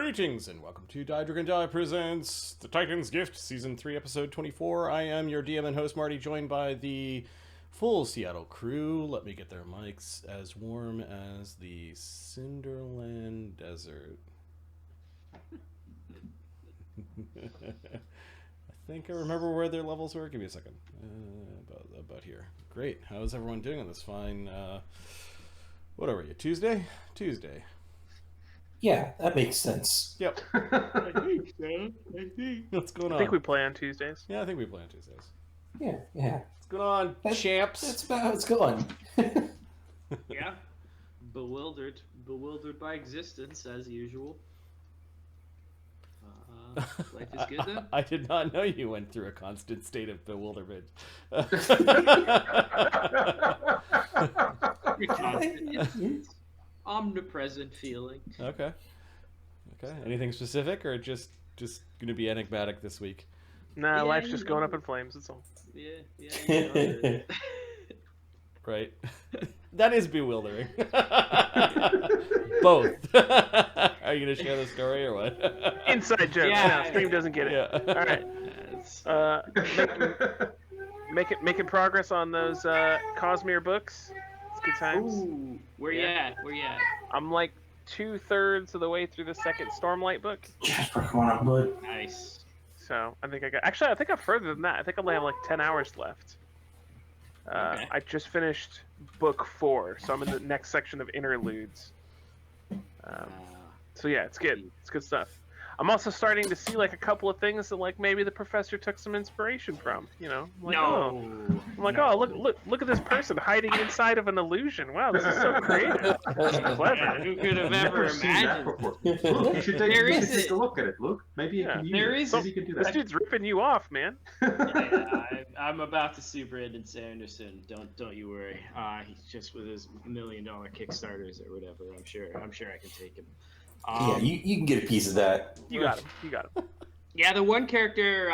Greetings and welcome to Die Dragon Die presents The Titan's Gift, Season 3, Episode 24. I am your DM and host, Marty, joined by the full Seattle crew. Let me get their mics as warm as the Cinderland desert. I think I remember where their levels were. Give me a second. About here. Great. How's everyone doing on this fine, what are we, Tuesday? Tuesday. Yeah, that makes sense. Yep. I think so. What's going on? I think we play on Tuesdays. Yeah, I think we play on Tuesdays. Yeah. What's going on, champs? That's about how it's going. Yeah. Bewildered by existence as usual. Life is good though. I did not know you went through a constant state of bewilderment. It's omnipresent feeling. Okay. Anything specific, or just going to be enigmatic this week? Nah, Yeah, life's you just know. going up in flames. That's all. Yeah. You know, Right. That is bewildering. Both. Are you going to share the story or what? Inside joke. Yeah. No, stream doesn't get it. Yeah. All right. Making progress on those Cosmere books. It's good times. Ooh, where you at? I'm like 2/3 of the way through the second Stormlight book. Jasper, come on up, bud. Nice. So I think I think I'm further than that. I think I only have like 10 hours left. Okay. I just finished book 4, so I'm in the next section of interludes. So yeah, it's good. It's good stuff. I'm also starting to see like a couple of things that like maybe the professor took some inspiration from. You know, like, No. I'm like, oh, look at this person hiding inside of an illusion. Wow, this is so creative. Clever. Who could have ever Never seen that imagined? before. Luke, you should take a look at it, Luke. Maybe you Yeah. can use There it. is- Maybe you can do This that. dude's ripping you off, man. I'm about to sue Brandon Sanderson. Don't you worry. He's just with his $1 million Kickstarters or whatever. I'm sure I can take him. Yeah, you can get a piece of that. You got him. Yeah, the one character,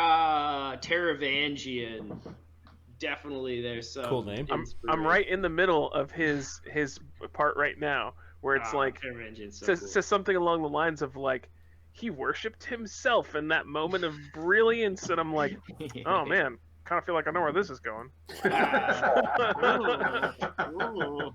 Taravangian, definitely there's some Cool name. I'm right in the middle of his part right now, where it's like Taravangian's so says something along the lines of like he worshipped himself in that moment of brilliance, and I'm like, cool. oh man, kind of feel like I know where this is going. Ooh.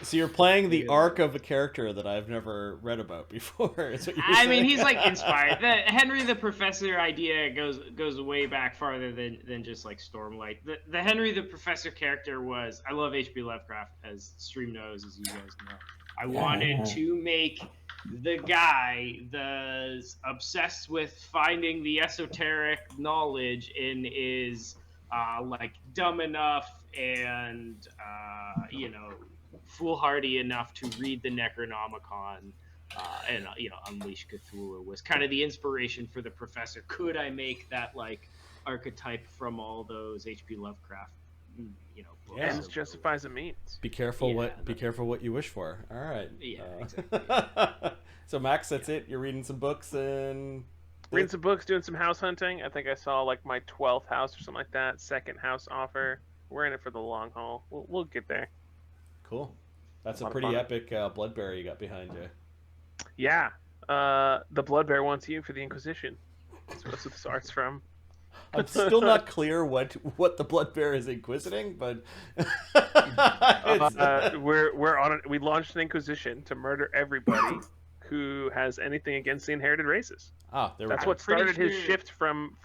So you're playing the arc of a character that I've never read about before. Is what you're I mean, saying? he's like inspired. The Henry the Professor idea goes way back farther than just like Stormlight. The Henry the Professor character was, I love H.P. Lovecraft, as Stream knows, as you guys know. I wanted to make the guy that's obsessed with finding the esoteric knowledge and is like dumb enough and foolhardy enough to read the Necronomicon and unleash Cthulhu was kind of the inspiration for the Professor. Could I make that like archetype from all those H.P. Lovecraft books? Yeah. Ends justifies a means. Be careful Yeah, be careful what you wish for. All right. Yeah, exactly. So Max, that's it. You're reading some books and Reading some books, doing some house hunting. I think I saw like my 12th house or something like that. Second house offer. We're in it for the long haul. We'll get there. Cool. That's a Lot of pretty fun. epic bloodbear you got behind you. Yeah. The Blood Bear wants you for the Inquisition. That's what this art's from. I'm still not clear what the bloodbear is inquisiting, but We're on it. We launched an Inquisition to murder everybody who has anything against the inherited races. there we That's go. what started his sure- shift from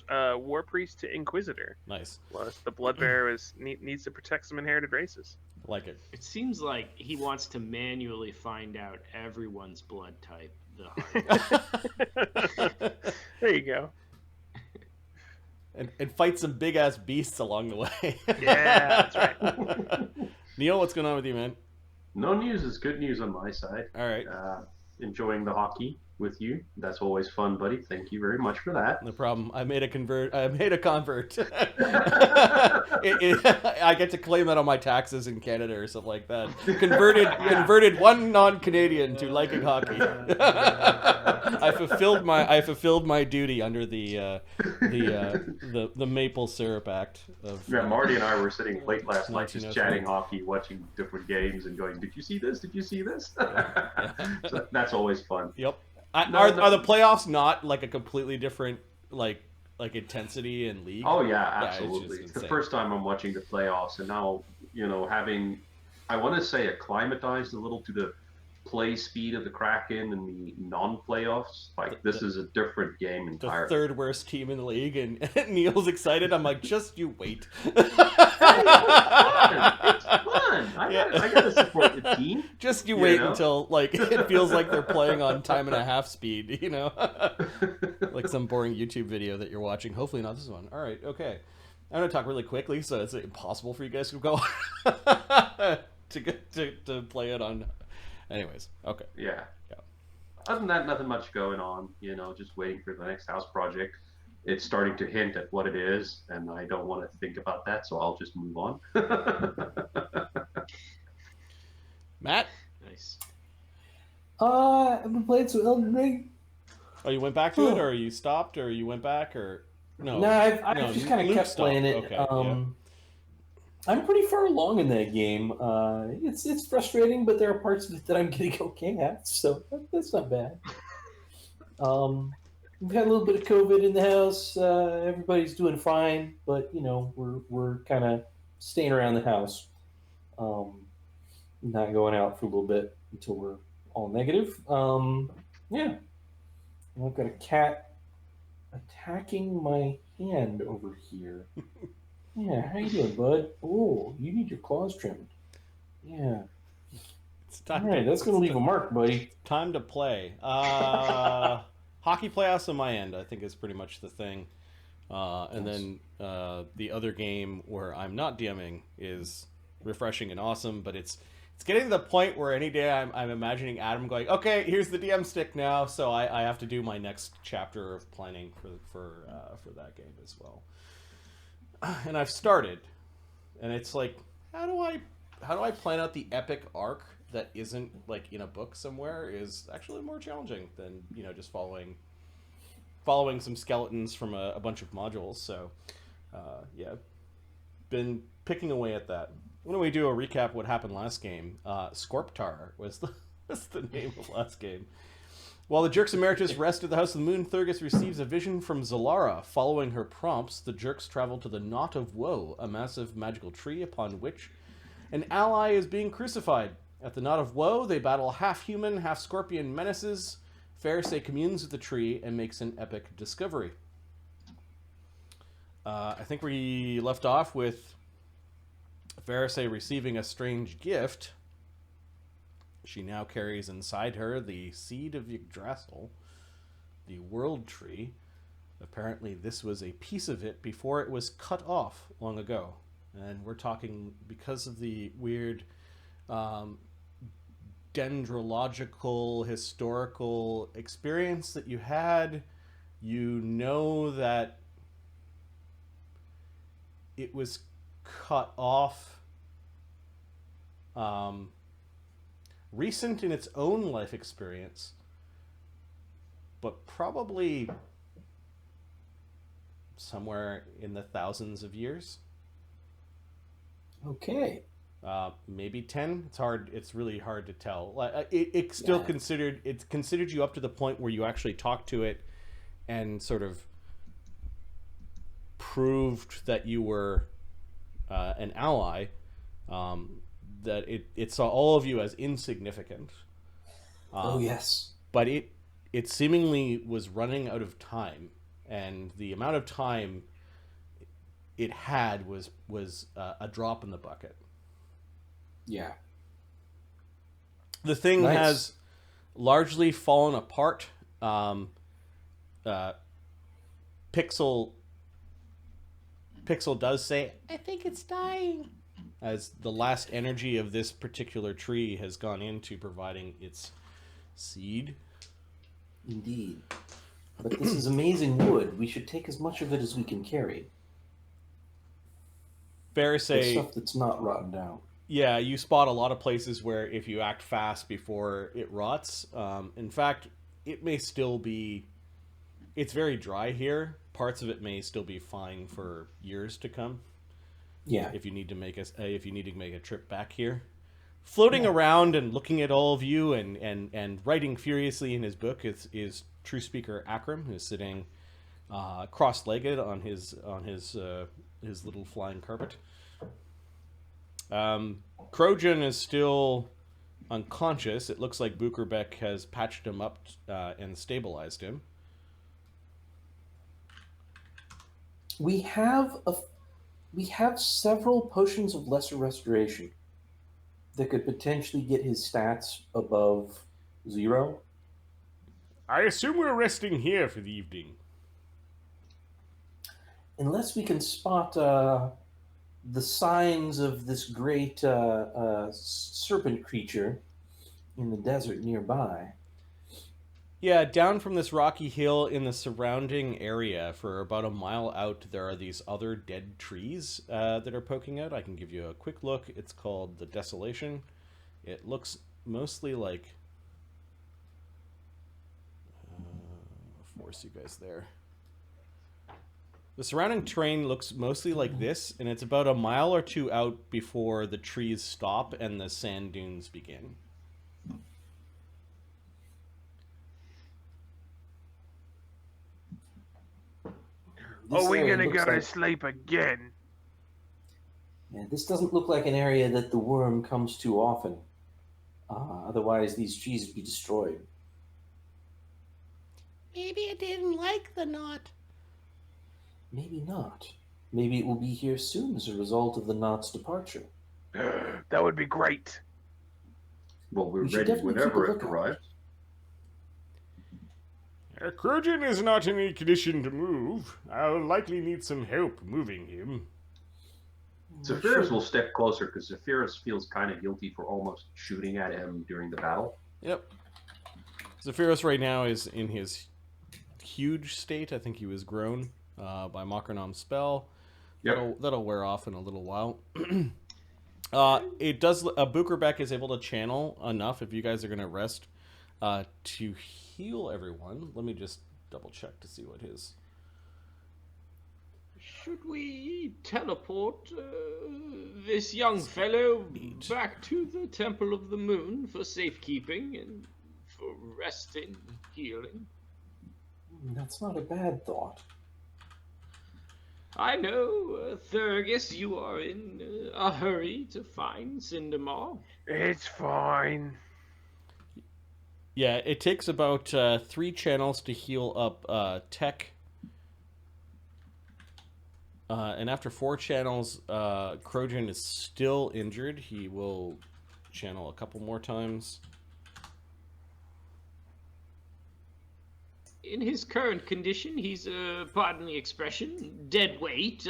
War Priest to Inquisitor. Nice. Was the Blood Bear needs to protect some inherited races. Like it. It seems like he wants to manually find out everyone's blood type. There you go. And fight some big ass beasts along the way. Yeah, that's right. Neil, what's going on with you, man? No news is good news on my side. All right. Enjoying the hockey with you. That's always fun, buddy. Thank you very much for that. No problem. I made a convert. I get to claim that on my taxes in Canada or something like that. Converted one non-Canadian to liking hockey. I fulfilled my duty under the Maple Syrup Act of. Yeah, Marty and I were sitting late last night just 1903. chatting hockey, watching different games and going, did you see this? Did you see this? So that's always fun. Yep. Are the playoffs not like a completely different like intensity and league? Oh yeah, Yeah, absolutely. just It's the insane. first time I'm watching the playoffs, and now having, I want to say, acclimatized a little to the play speed of the Kraken and the non-playoffs. Like this is a different game The entirely. third worst team in the league, and Neil's excited. I'm like, just you wait. Hey, it's fun. I gotta support the team. Just you You wait know? until like it feels like they're playing on time and a half speed, like some boring YouTube video that you're watching. Hopefully not this one. All right, okay. I'm gonna talk really quickly, so it's impossible for you guys to go to play it on. Anyways, okay. Yeah. Yeah. Other than that, nothing much going on. Just waiting for the next house project. It's starting to hint at what it is, and I don't want to think about that, so I'll just move on. Matt, Nice. I've been playing some Elden Ring. oh, you went back to it, or you stopped, or you went back, or no? No, I've no, just kind of Luke kept stopped. playing it. Okay, yeah. I'm pretty far along in that game. It's frustrating, but there are parts of it that I'm getting okay at, so that's not bad. We've had a little bit of COVID in the house. Everybody's doing fine, but we're kind of staying around the house, not going out for a little bit until we're all negative. Yeah, and I've got a cat attacking my hand over here. Yeah, how you doing, bud? Oh, you need your claws trimmed. Yeah. It's time. All right, that's going to leave a mark, buddy. Time to play. Hockey playoffs on my end, I think, is pretty much the thing. And then the other game where I'm not DMing is refreshing and awesome, but it's getting to the point where any day I'm imagining Adam going, okay, here's the DM stick now, so I have to do my next chapter of planning for that game as well. And I've started, and it's like, how do I plan out the epic arc that isn't like in a book somewhere is actually more challenging than just following some skeletons from a bunch of modules. So yeah, been picking away at that. Why don't we do a recap of what happened last game? Scorptar was the name of last game. While the Jerks Emeritus rest at the House of the Moon, Thurgus receives a vision from Zalara. Following her prompts, the Jerks travel to the Knot of Woe, a massive magical tree upon which an ally is being crucified. At the Knot of Woe, they battle half-human, half-scorpion menaces. Pharisee communes with the tree and makes an epic discovery. I think we left off with Pharisee receiving a strange gift. She now carries inside her the seed of Yggdrasil, the world tree. Apparently this was a piece of it before it was cut off long ago. And we're talking, because of the weird dendrological, historical experience that you had, that it was cut off recent in its own life experience, but probably somewhere in the thousands of years. Okay. Maybe 10. It's really hard to tell. It's still considered you up to the point where you actually talked to it and sort of proved that you were an ally. That it saw all of you as insignificant. Oh yes. But it seemingly was running out of time, and the amount of time it had was a drop in the bucket. Yeah. The thing has largely fallen apart. Pixel does say, I think it's dying, as the last energy of this particular tree has gone into providing its seed. Indeed. But this is amazing wood. We should take as much of it as we can carry. The Pharisee, stuff that's not rotten down. yeah, you spot a lot of places where if you act fast before it rots, in fact, it may still be, it's very dry here. Parts of it may still be fine for years to come. Yeah. If you need to make a trip back here, Floating around and looking at all of you and writing furiously in his book is True Speaker Akram, who's sitting cross-legged on his little flying carpet. Krojun is still unconscious. It looks like Bukerbeck has patched him up and stabilized him. We have several potions of lesser restoration that could potentially get his stats above 0. I assume we're resting here for the evening. Unless we can spot the signs of this great serpent creature in the desert nearby. Yeah, down from this rocky hill in the surrounding area for about a mile out, there are these other dead trees that are poking out. I can give you a quick look. It's called the Desolation. It looks mostly like... force you guys there. The surrounding terrain looks mostly like this, and it's about a mile or two out before the trees stop and the sand dunes begin. Are we area gonna looks go to like- sleep again? Yeah, this doesn't look like an area that the worm comes to often. Otherwise, these trees would be destroyed. Maybe it didn't like the knot. Maybe not. Maybe it will be here soon as a result of the knot's departure. That would be great. Well, we're We should ready definitely keep a whenever it lookout. arrives. Krojun is not in any condition to move. I'll likely need some help moving him. Zephyrus will step closer because Zephyrus feels kind of guilty for almost shooting at him during the battle. Yep. Zephyrus right now is in his huge state. I think he was grown by Makronom's spell. Yep. That'll wear off in a little while. It does. Bukerbeck is able to channel enough if you guys are going to rest to heal everyone. Let me just double check to see what his... Should we teleport this young fellow back to the Temple of the Moon for safekeeping and for resting, healing? That's not a bad thought. I know, Thurgus, you are in a hurry to find Cindermaw. It's fine. Yeah, it takes about 3 channels to heal up Tech. And after 4 channels, Krojun is still injured. He will channel a couple more times. In his current condition, he's, pardon the expression, dead weight.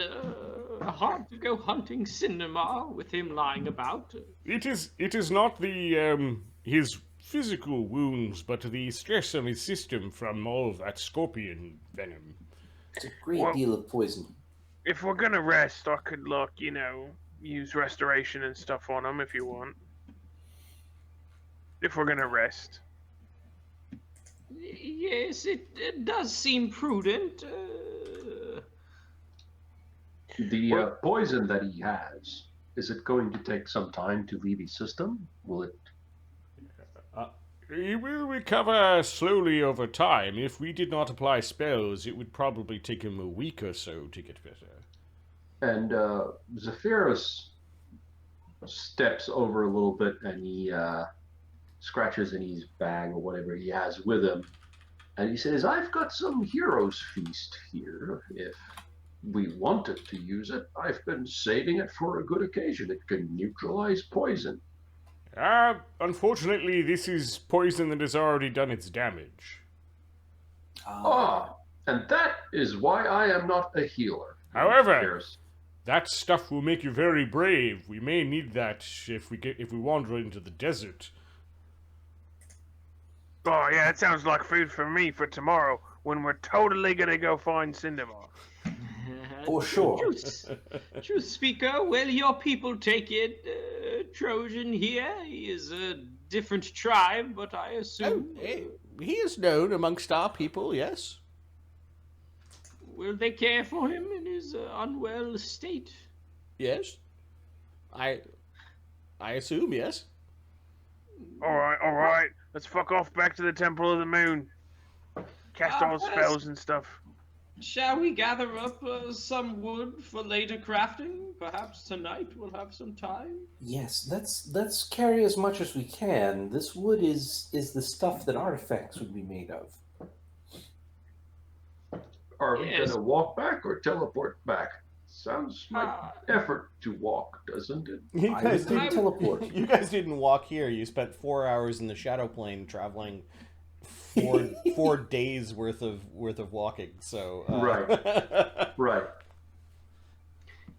Hard to go hunting Cindermaw with him lying about. It is not the his physical wounds, but the stress on his system from all of that scorpion venom. It's a great Well- deal of poison. If we're gonna rest, I could, use restoration and stuff on him if you want. If we're gonna rest. Yes, it does seem prudent. The poison that he has, is it going to take some time to leave his system? Will it? He will recover slowly over time. If we did not apply spells, it would probably take him a week or so to get better. And Zephyrus steps over a little bit and he scratches in his bag or whatever he has with him. And he says, I've got some hero's feast here. If we wanted to use it, I've been saving it for a good occasion. It can neutralize poison. Unfortunately, this is poison that has already done its damage. And that is why I am not a healer. However, Zephyrus. that stuff will make you very brave. We may need that if we wander into the desert. Oh yeah, it sounds like food for me for tomorrow when we're totally gonna go find Cindermaw. For sure. Truth speaker, will your people take it? Trojan here, he is a different tribe, but I assume... He is known amongst our people, yes. Will they care for him in his unwell state? Yes. I assume, yes. All right. Let's fuck off back to the Temple of the Moon. Cast all spells and stuff. Shall we gather up some wood for later crafting? Perhaps tonight we'll have some time. Yes, let's carry as much as we can. This wood is the stuff that artifacts would be made of. Are we Yes. gonna walk back or teleport back? Sounds like effort to walk, doesn't it? You I guys would didn't teleport. You guys didn't walk here. You spent 4 hours in the shadow plane traveling 4 days worth of walking. So Right. Right.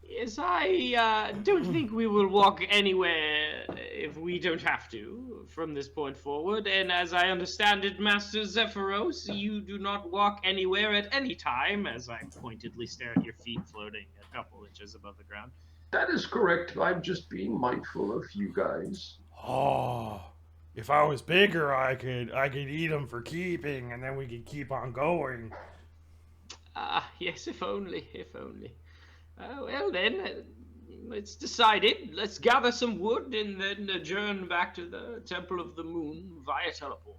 Yes, I don't think we will walk anywhere if we don't have to from this point forward. And as I understand it, Master Zephyros, you do not walk anywhere at any time, as I pointedly stare at your feet floating a couple inches above the ground. That is correct. I'm just being mindful of you guys. Oh, if I was bigger, I could eat them for keeping, and then we could keep on going. Yes, if only, if only. Well then, it's decided. Let's gather some wood and then adjourn back to the Temple of the Moon via teleport.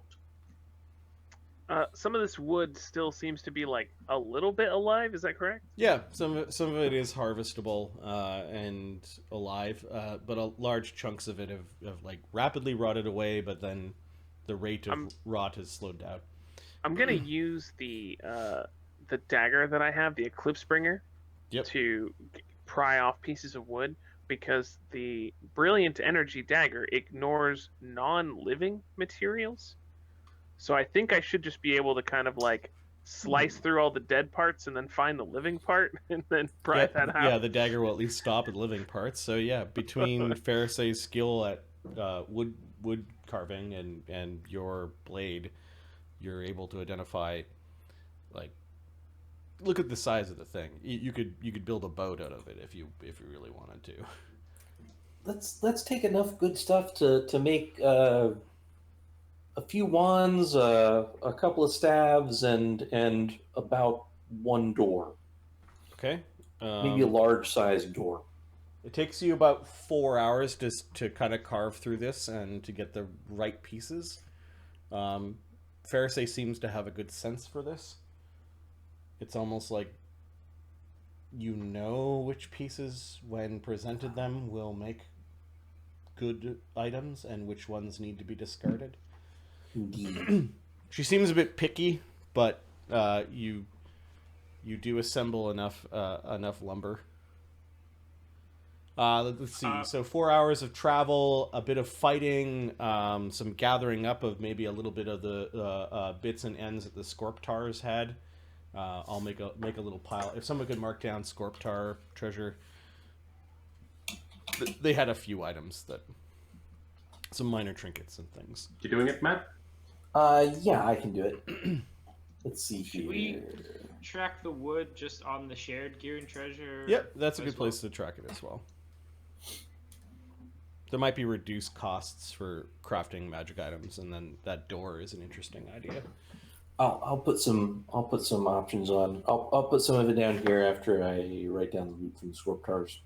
Some of this wood still seems to be like a little bit alive. Is that correct? yeah, some of it is harvestable and alive, but large chunks of it have like rapidly rotted away. But then the rate of rot has slowed down. I'm gonna use the dagger that I have, the Eclipse Bringer, Yep. to pry off pieces of wood, because the Brilliant Energy dagger ignores non-living materials. So I think I should just be able to kind of like slice through all the dead parts and then find the living part and then pry that out. Yeah, the dagger will at least stop at living parts. So yeah, between Pharisai's skill at wood carving and your blade, you're able to identify, like, look at the size of the thing. You could build a boat out of it if you really wanted to. Let's take enough good stuff to make a few wands, a couple of staves, and about one door. Okay. Maybe a large sized door. It takes you about 4 hours to kind of carve through this and to get the right pieces. Pharisee seems to have a good sense for this. It's almost like you know which pieces, when presented them, will make good items and which ones need to be discarded. Indeed. She seems a bit picky, but you do assemble enough lumber. Let's see. So 4 hours of travel, a bit of fighting, some gathering up of maybe a little bit of the bits and ends that the Scorptars had. I'll make a little pile. If someone could mark down Scorptar treasure, they had a few items, that some minor trinkets and things. You doing it, Matt? Yeah, I can do it. Let's see Should here. we track the wood just on the shared gear and treasure? Yep, that's a as good place to track it as well. There might be reduced costs for crafting magic items, and then that door is an interesting idea. I'll put some options on. I'll put some of it down here after I write down the loot from the Scorptars.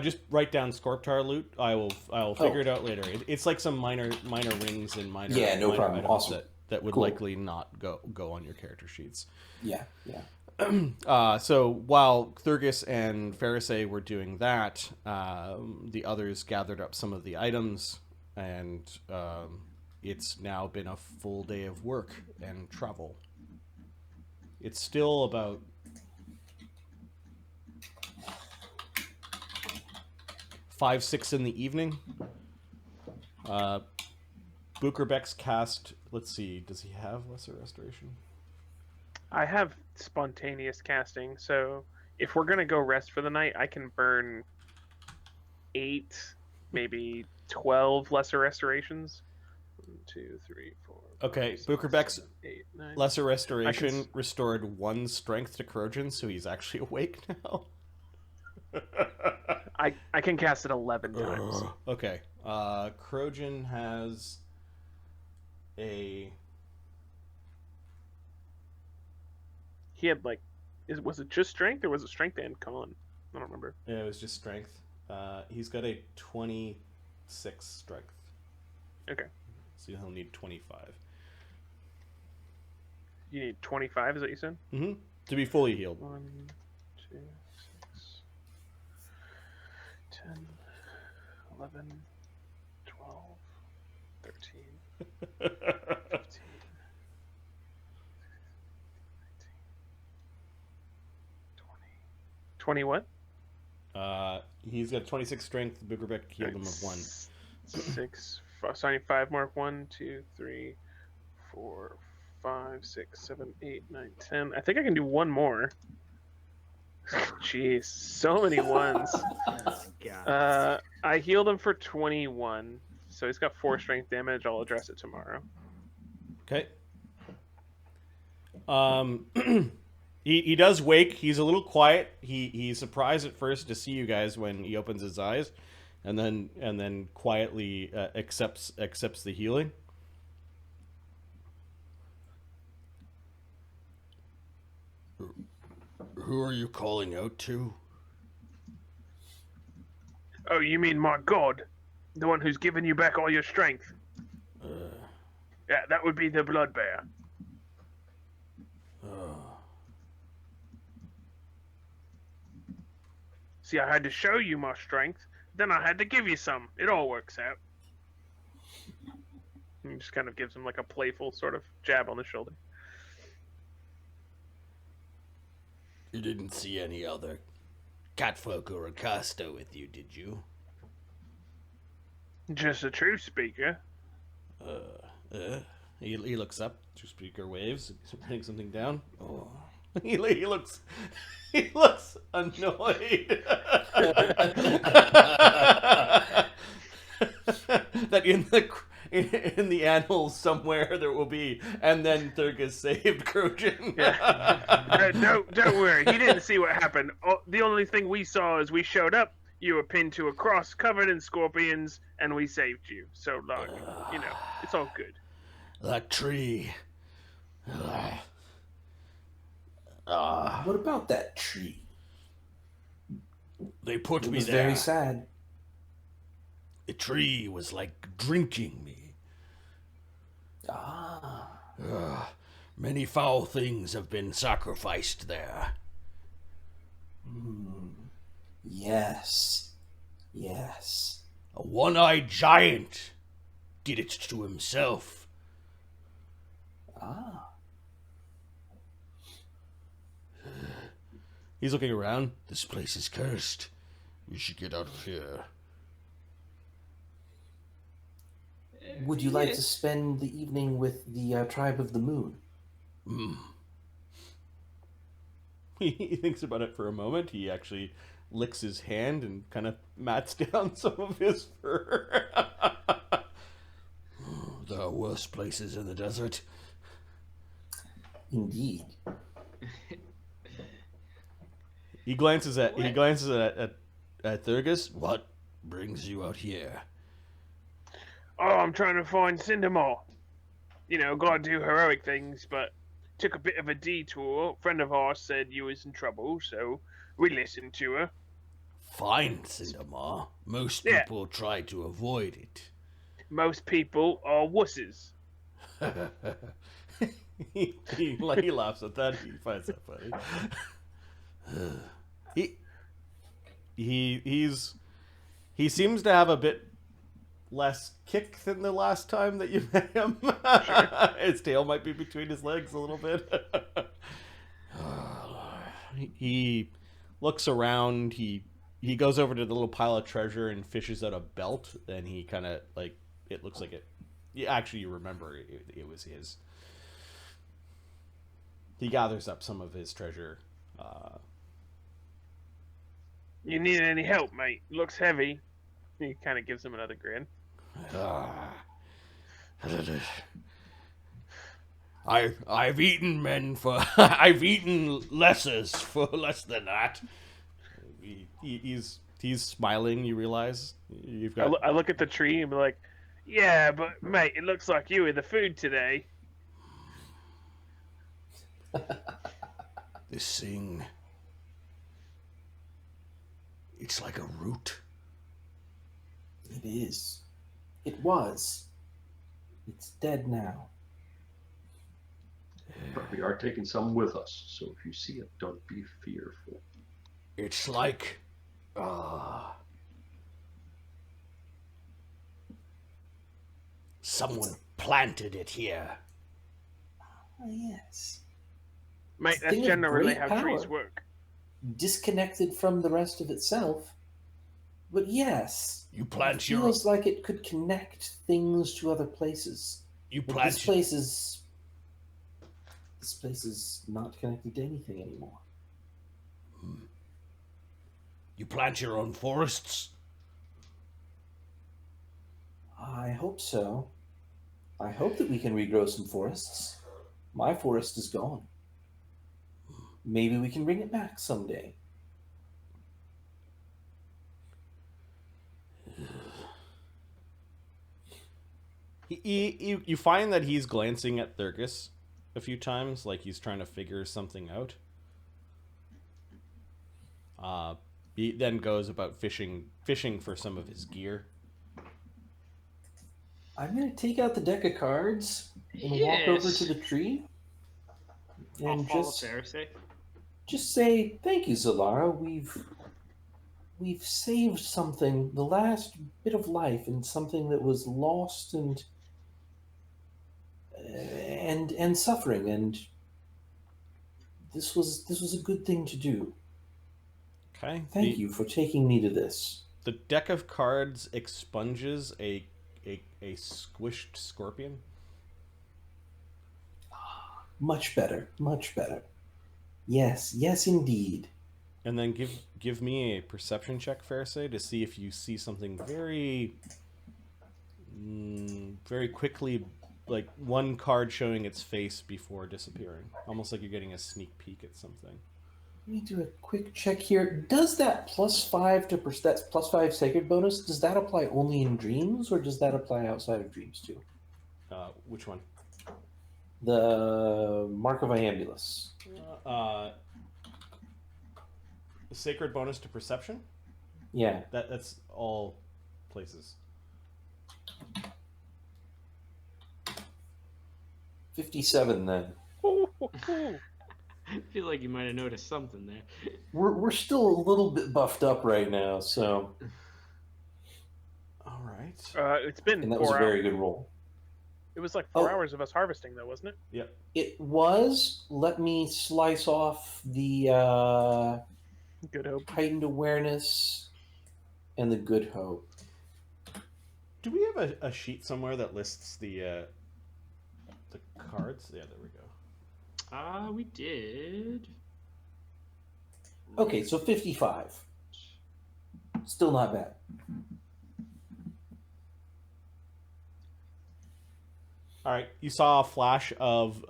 Just write down Scorptar loot. I'll figure it out later. It's like some minor rings and minor Yeah, no minor problem. items Awesome. that would Cool. likely not go on your character sheets. Yeah. So while Thurgus and Pharisee were doing that, the others gathered up some of the items, and it's now been a full day of work and travel. It's still about 5, 6 in the evening. Bukerbeck's cast, let's see, does he have Lesser Restoration? I have spontaneous casting, so if we're gonna go rest for the night, I can burn 8, maybe 12 lesser restorations. 1, 2, 3, 4. Okay, 5, 6, Bukerbeck's 7, 8, 9. Lesser Restoration restored 1 strength to Krojun, so he's actually awake now. I can cast it 11 times. Okay, Krojun has a... He had like, was it just strength or was it strength and con? I don't remember. Yeah, it was just strength. He's got a 26 strength. Okay. So he'll need 25. You need 25, is what you said? Mm-hmm. To be fully healed. 1, 2, 6, 10, 11, 12, 13, 15, 20 what? He's got 26 strength. Boogerbeck healed him of 1. 6, sorry, 5 mark. 1, 2, 3, 4, 5, 6, 7, 8, 9, 10. I think I can do one more. Jeez, so many ones. Oh, God. I healed him for 21, so he's got 4 strength damage. I'll address it tomorrow. Okay. He does wake. He's a little quiet. He's surprised at first to see you guys when he opens his eyes, and then quietly accepts the healing. Who are you calling out to? Oh, you mean my god? The one who's given you back all your strength? Yeah, that would be the Blood Bear. See, I had to show you my strength, then I had to give you some. It all works out. He just kind of gives him like a playful sort of jab on the shoulder. You didn't see any other catfolk or Acasta with you, did you? Just a true speaker. He looks up. True speaker waves. He's writing something down. Oh, he looks annoyed. That in the annals somewhere there will be, and then Thurgus saved Krojun. Yeah. Don't worry. He didn't see what happened. The only thing we saw is we showed up. You were pinned to a cross, covered in scorpions, and we saved you. So, like, it's all good. That tree. What about that tree? They put It me was there. very sad. The tree was like drinking me. Many foul things have been sacrificed there. Yes. A one-eyed giant did it to himself. He's looking around. This place is cursed. We should get out of here. Would you like to spend the evening with the tribe of the moon? He thinks about it for a moment. He actually licks his hand and kind of mats down some of his fur. There are worse places in the desert. Indeed. He glances at Thurgus. What brings you out here? Oh, I'm trying to find Cindermaw. Gotta do heroic things, but took a bit of a detour. A friend of ours said you was in trouble, so we listened to her. Find Cindermaw. Most Yeah. people try to avoid it. Most people are wusses. he laughs at that. He finds that funny. He seems to have a bit less kick than the last time that you met him. Sure. His tail might be between his legs a little bit. He looks around. He goes over to the little pile of treasure and fishes out a belt, and he kind of it looks like it. Actually, you remember it was his. He gathers up some of his treasure. You need any help, mate? Looks heavy. He kind of gives him another grin. I've eaten men for I've eaten lessers for less than that. He's smiling. You realize you've got. I look at the tree and be like, "Yeah, but mate, it looks like you were the food today." This thing. It's like a root. It is. It was. It's dead now. But we are taking some with us, so if you see it, don't be fearful. It's like someone planted it here. Oh, yes. Mate, It's a that's thing of generally great how trees power. work. Disconnected from the rest of itself. But yes, You it plant your feels like it could connect things to other places. you But plant this place is not connected to anything anymore. you plant your own forests. I hope so. I hope that we can regrow some forests. My forest is gone. Maybe we can bring it back someday. You find that he's glancing at Thurgus a few times, like he's trying to figure something out. He then goes about fishing for some of his gear. I'm going to take out the deck of cards and walk over to the tree I'll and follow Cersei. just say, thank you, Zalara. We've saved something, the last bit of life, and something that was lost and suffering, and this was a good thing to do. Okay. Thank you for taking me to this. The deck of cards expunges a squished scorpion. Much better, much better. Yes, yes, indeed. And then give me a perception check, Fairsay, to see if you see something very quickly, like one card showing its face before disappearing. Almost like you're getting a sneak peek at something. Let me do a quick check here. Does that +5 that's +5 sacred bonus, does that apply only in dreams, or does that apply outside of dreams too? Which one? The Mark of Iambulus. Sacred bonus to perception? Yeah. That's all places. 57 then. I feel like you might have noticed something there. We're still a little bit buffed up right now, so. All right. It's been And that 4 was a hours. very good roll. It was like 4 Oh. hours of us harvesting, though, wasn't it? Yep. It was. Let me slice off the Good hope. heightened awareness and the good hope. Do we have a sheet somewhere that lists the cards? Yeah, there we go. We did. Okay, so 55. Still not bad. All right. You saw a flash of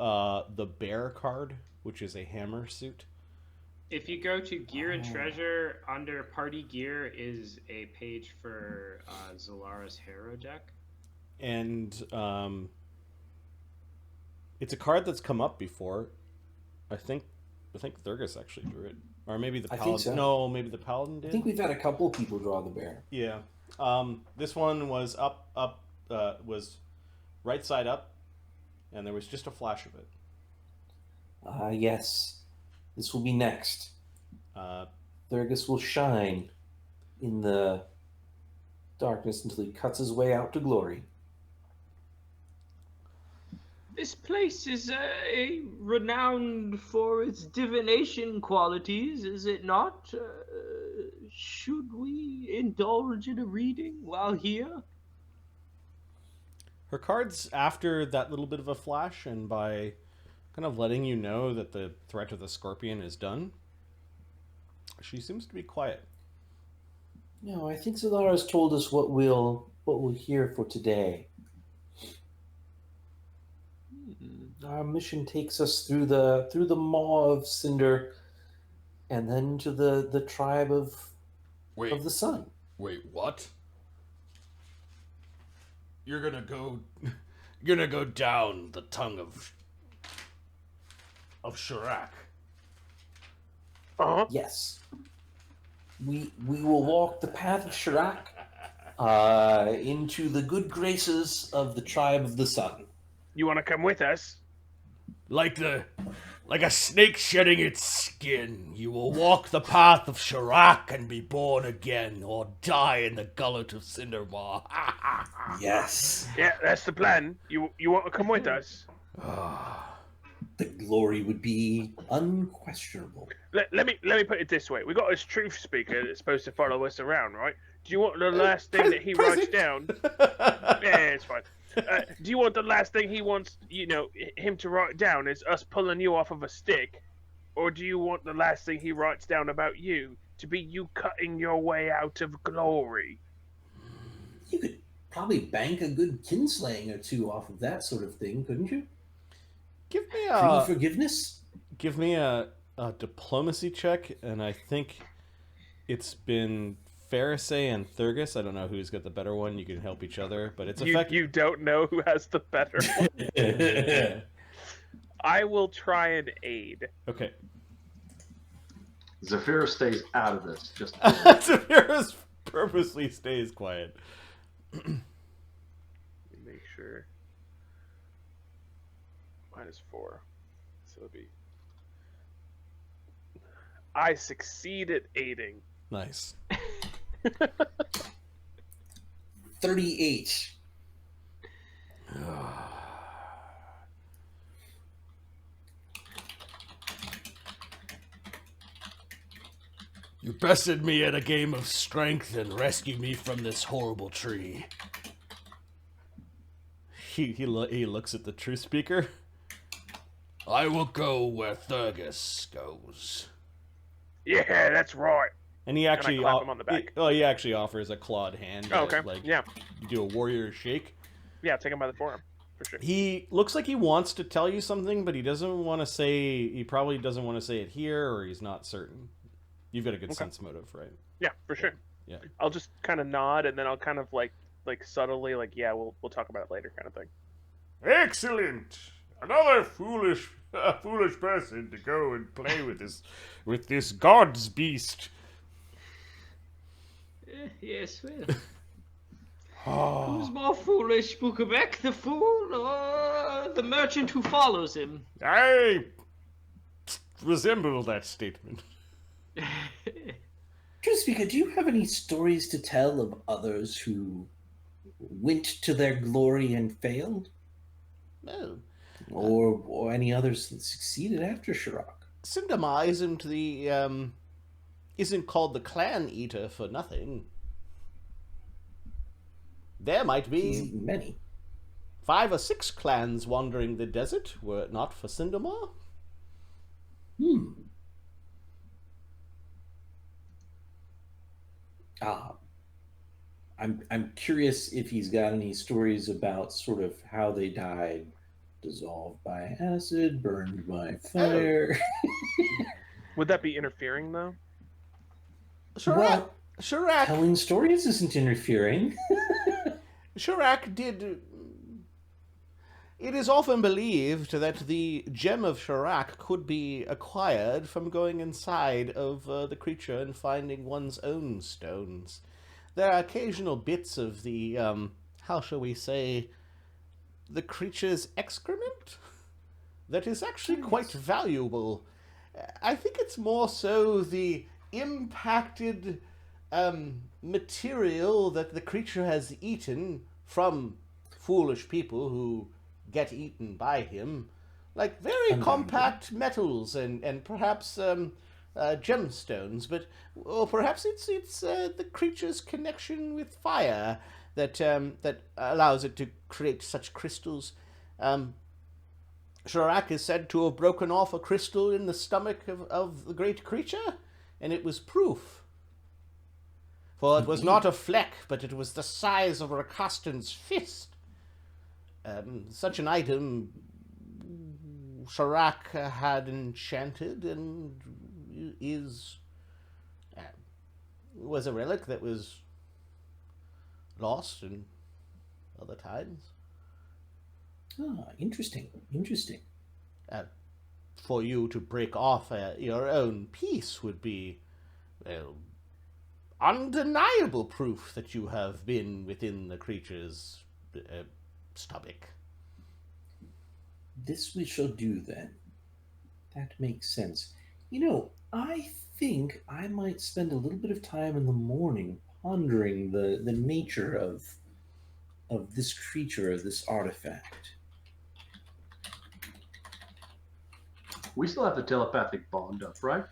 the bear card, which is a hammer suit. If you go to gear and treasure, under party gear is a page for Zalara's hero deck. And it's a card that's come up before. I think Thurgus actually drew it, or maybe the I paladin. think so. No, maybe the paladin I did. think we've had a couple people draw the bear. Yeah. This one was was right side up, and there was just a flash of it. Yes. This will be next. Thurgus will shine in the darkness until he cuts his way out to glory. This place is renowned for its divination qualities, is it not? Should we indulge in a reading while here? Her cards, after that little bit of a flash, and by kind of letting you know that the threat of the scorpion is done, she seems to be quiet. No, I think Zalara's told us what we'll hear for today. Our mission takes us through the maw of Cinder, and then to the tribe of the sun. Wait, what? You're gonna go down the tongue of Shirak. Uh-huh. Yes. We will walk the path of Shirak into the good graces of the tribe of the sun. You want to come with us? Like a snake shedding its skin, you will walk the path of Sharak and be born again, or die in the gullet of Cindermaw. Yes. Yeah, that's the plan. You want to come with us? The glory would be unquestionable. Let me put it this way. We got this truth speaker that's supposed to follow us around, right? Do you want the last thing that he writes down? Yeah, it's fine. Do you want the last thing he wants, him to write down is us pulling you off of a stick? Or do you want the last thing he writes down about you to be you cutting your way out of glory? You could probably bank a good kinslaying or two off of that sort of thing, couldn't you? Give me Free forgiveness? Give me a diplomacy check, and I think it's been Pharisee and Thurgus. I don't know who's got the better one. You can help each other, but it's effective. You don't know who has the better one. I will try and aid. Okay. Zafira stays out of this. Just Zafira's purposely stays quiet. Let me make sure. -4. So it'll be. I succeed at aiding. Nice. 38. You bested me at a game of strength and rescued me from this horrible tree. He looks at the truth speaker. I will go where Thurgus goes. Yeah, that's right. And he actually clap him on the back. he actually offers a clawed hand. Oh, okay. Like, Yeah. you do a warrior shake. Yeah, take him by the forearm. For sure. He looks like he wants to tell you something, but he doesn't want to say. He probably doesn't want to say it here, or he's not certain. You've got a good sense motive, right? Yeah, for sure. Yeah. I'll just kind of nod, and then I'll kind of like subtly, yeah, we'll talk about it later, kind of thing. Excellent! Another foolish person to go and play with this god's beast. Yes, well. Who's more foolish, Bukabek, the fool, or the merchant who follows him? I resemble that statement. Truth speaker, do you have any stories to tell of others who went to their glory and failed? No. Or any others that succeeded after Sharak? Cindermaw isn't called the Clan Eater for nothing. There might be many. 5 or 6 clans wandering the desert were it not for Cindermaw. I'm curious if he's got any stories about sort of how they died. Dissolved by acid, burned by fire. Would that be interfering, though? Well, Sharak telling stories isn't interfering. Sharak did. It is often believed that the gem of Sharak could be acquired from going inside of the creature and finding one's own stones. There are occasional bits of the, how shall we say, the creature's excrement that is actually quite valuable. I think it's more so the impacted material that the creature has eaten from foolish people who get eaten by him, like very compact metals and perhaps gemstones, or perhaps it's the creature's connection with fire that allows it to create such crystals. Sharak is said to have broken off a crystal in the stomach of the great creature, and it was proof. For it was not a fleck, but it was the size of Rakastan's fist. Such an item Sharak had enchanted and was a relic that was lost in other times. Interesting. For you to break off your own piece would be, well, undeniable proof that you have been within the creature's stomach. This we shall do then. That makes sense. You know, I think I might spend a little bit of time in the morning pondering the nature of this creature, of this artifact. We still have the telepathic bond up, right?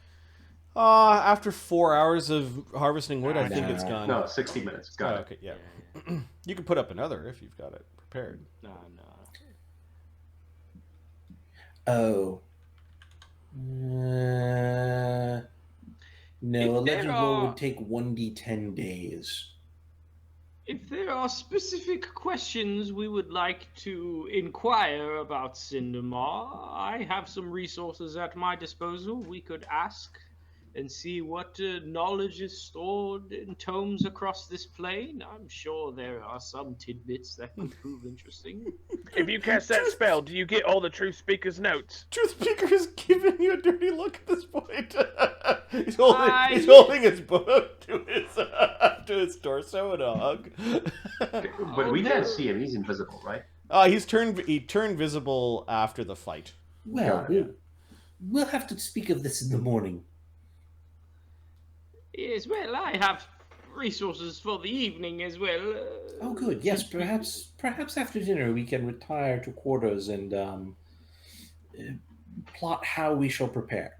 After 4 hours of harvesting wood, I think it's No. gone. No, 60 minutes. Got it. Okay, yeah. You can put up another if you've got it prepared. No. Oh. No, a If there legend roll are- would take 1d10 days. If there are specific questions we would like to inquire about Cindermaw, I have some resources at my disposal we could ask and see what knowledge is stored in tomes across this plane. I'm sure there are some tidbits that could prove interesting. If you cast that spell, do you get all the Truth Speaker's notes? Truth Speaker is giving you a dirty look at this point. he's holding his book to his torso and a hug. But we can't see him. He's invisible, right? He turned visible after the fight. Well, Got it. we'll have to speak of this in the morning. Yes, well, I have resources for the evening as well. Oh, good. Yes, perhaps after dinner we can retire to quarters and plot how we shall prepare.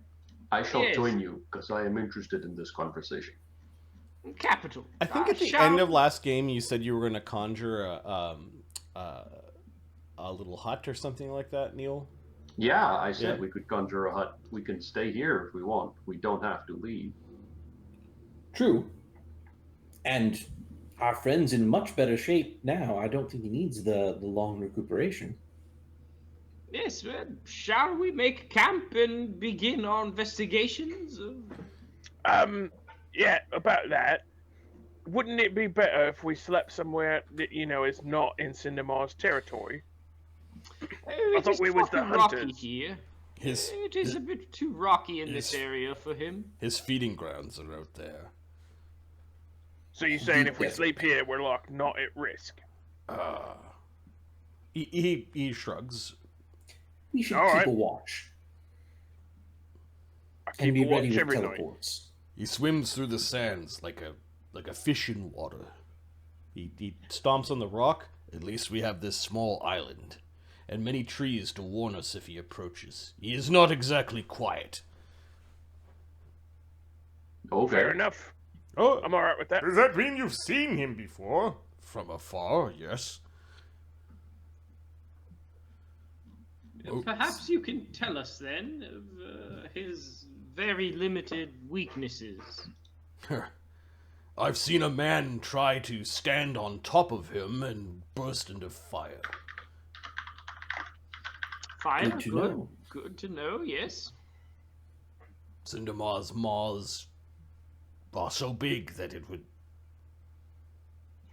I shall Yes. join you because I am interested in this conversation. Capital. I think at the end of last game you said you were going to conjure a little hut or something like that, Neil. Yeah, I said Yeah. we could conjure a hut. We can stay here if we want. We don't have to leave. True. And our friend's in much better shape now. I don't think he needs the long recuperation. Yes, well, shall we make camp and begin our investigations? Yeah, about that. Wouldn't it be better if we slept somewhere that, is not in Cindermaw's territory? I thought we was the rocky hunters. here. His It is a bit too rocky in this Yes. area for him. his feeding grounds are out there. So you're saying Deep if we desert. sleep here, we're like not at risk? He shrugs. We should All keep right. a watch I and keep be a ready watch with every night. teleports. He swims through the sands like a fish in water. He stomps on the rock. At least we have this small island, and many trees to warn us if he approaches. He is not exactly quiet. Okay. Fair enough. Oh, I'm all right with that. does that mean you've seen him before? From afar, yes. Oh. Perhaps you can tell us then of his very limited weaknesses. I've seen a man try to stand on top of him and burst into fire. Fire, Good to know. Good to know, yes. Cindermaw's maws are so big that it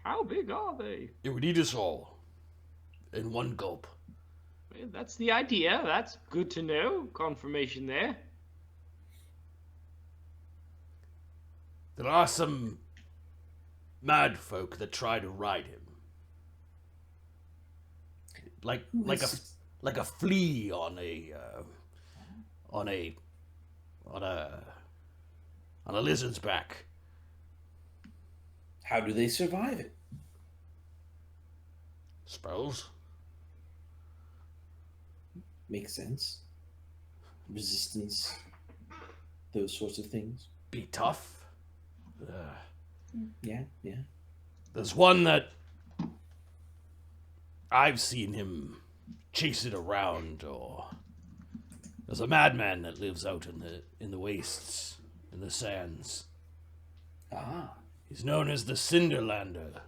How big are they? would eat us all in one gulp. Well, that's the idea. That's good to know. Confirmation there. There are some mad folk that try to ride him, like a flea on a lizard's back. How do they survive it? Spells. Makes sense. Resistance, those sorts of things. Be tough. Yeah. There's one that I've seen him chase it around, or there's a madman that lives out in the wastes, in the sands. Ah, He's known as the Cinderlander.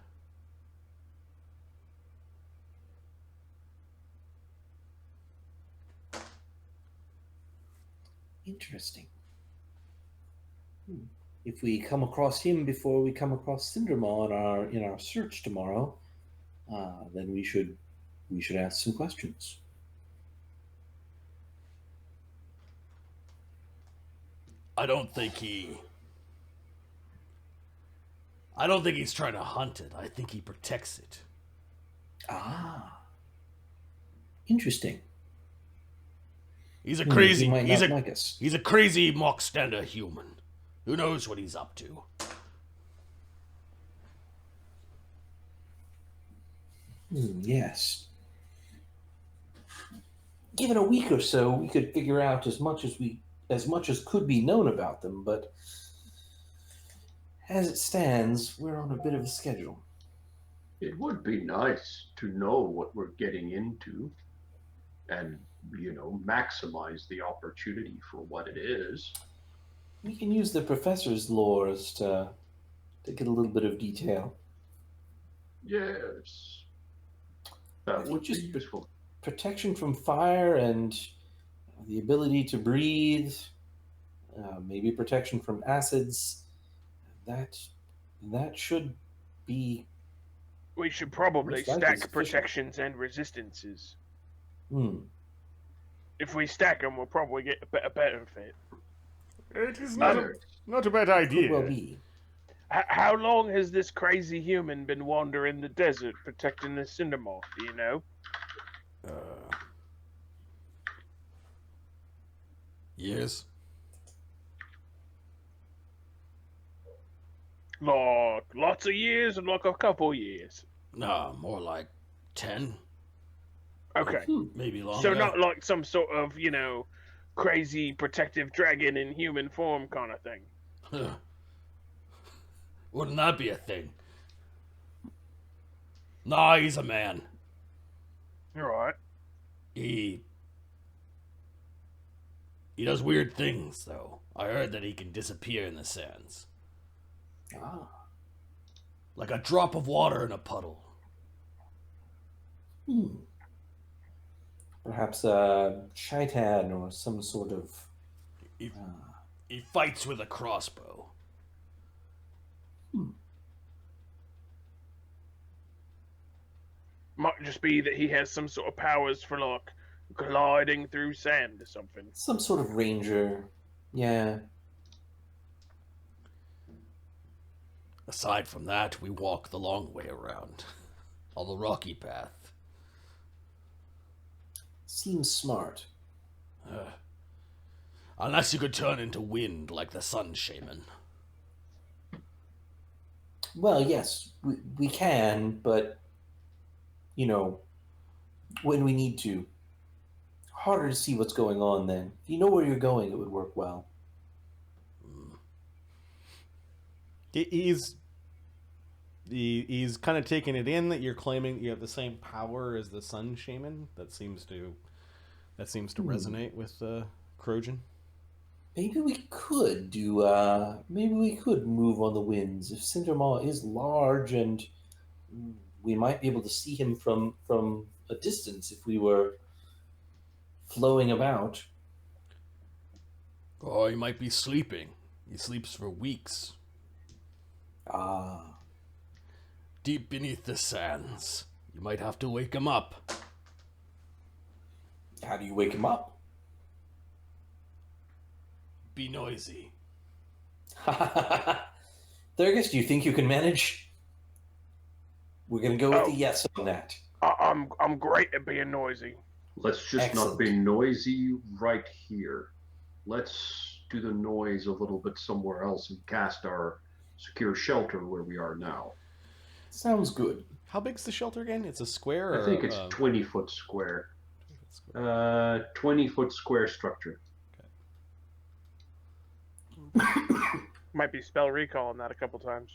interesting. If we come across him before we come across Cindermaw in our search tomorrow, then we should ask some questions. I don't think he I don't think he's trying to hunt it. I think he protects it. Ah. Interesting. He's a He crazy. might He's not a like us. he's a crazy Mockstander human. Who knows what he's up to? Yes. Given a week or so, we could figure out as much as could be known about them, but as it stands, we're on a bit of a schedule. It would be nice to know what we're getting into and, maximize the opportunity for what it is. We can use the professor's lores to get a little bit of detail. Yes. I That think would be just- useful. Protection from fire and the ability to breathe, maybe protection from acids. That should be. We should probably Most likely stack sufficient. protections and resistances. Hmm. If we stack them, we'll probably get a better benefit. It is Not a bad Could well be. How long has this crazy human been wandering the desert protecting the Cindermaw? Do you know? Years. Like lots of years and like a couple years. Nah, more like 10, Okay. maybe longer. So not like some sort of, crazy protective dragon in human form kind of thing. Wouldn't that be a thing? Nah, he's a man. All right. He does weird things, though. I heard that he can disappear in the sands. Ah. Like a drop of water in a puddle. Perhaps a shaitan or some sort of. He fights with a crossbow. Might just be that he has some sort of powers for like gliding through sand or something. Some sort of ranger. Yeah. Aside from that, we walk the long way around. On the rocky path. Seems smart. Unless you could turn into wind like the sun shaman. Well, yes, we can, but, when we need to. Harder to see what's going on then. If you know where you're going, it would work well. He's kind of taking it in that you're claiming you have the same power as the sun shaman. That seems to resonate with Krojun. Maybe we could move on the winds. If Cindermaw is large and we might be able to see him from a distance if we were flowing about. Or he might be sleeping. He sleeps for weeks. Ah. Deep beneath the sands. You might have to wake him up. How do you wake him up? Be noisy. Thurgus, do you think you can manage? We're gonna go with the yes on that. I'm great at being noisy. Let's just not be Excellent. noisy right here. Let's do the noise a little bit somewhere else and cast our secure shelter where we are now. Sounds good. How big's the shelter again? It's a square? I think it's 20-foot square. 20-foot square structure. Might be spell recall on that a couple times.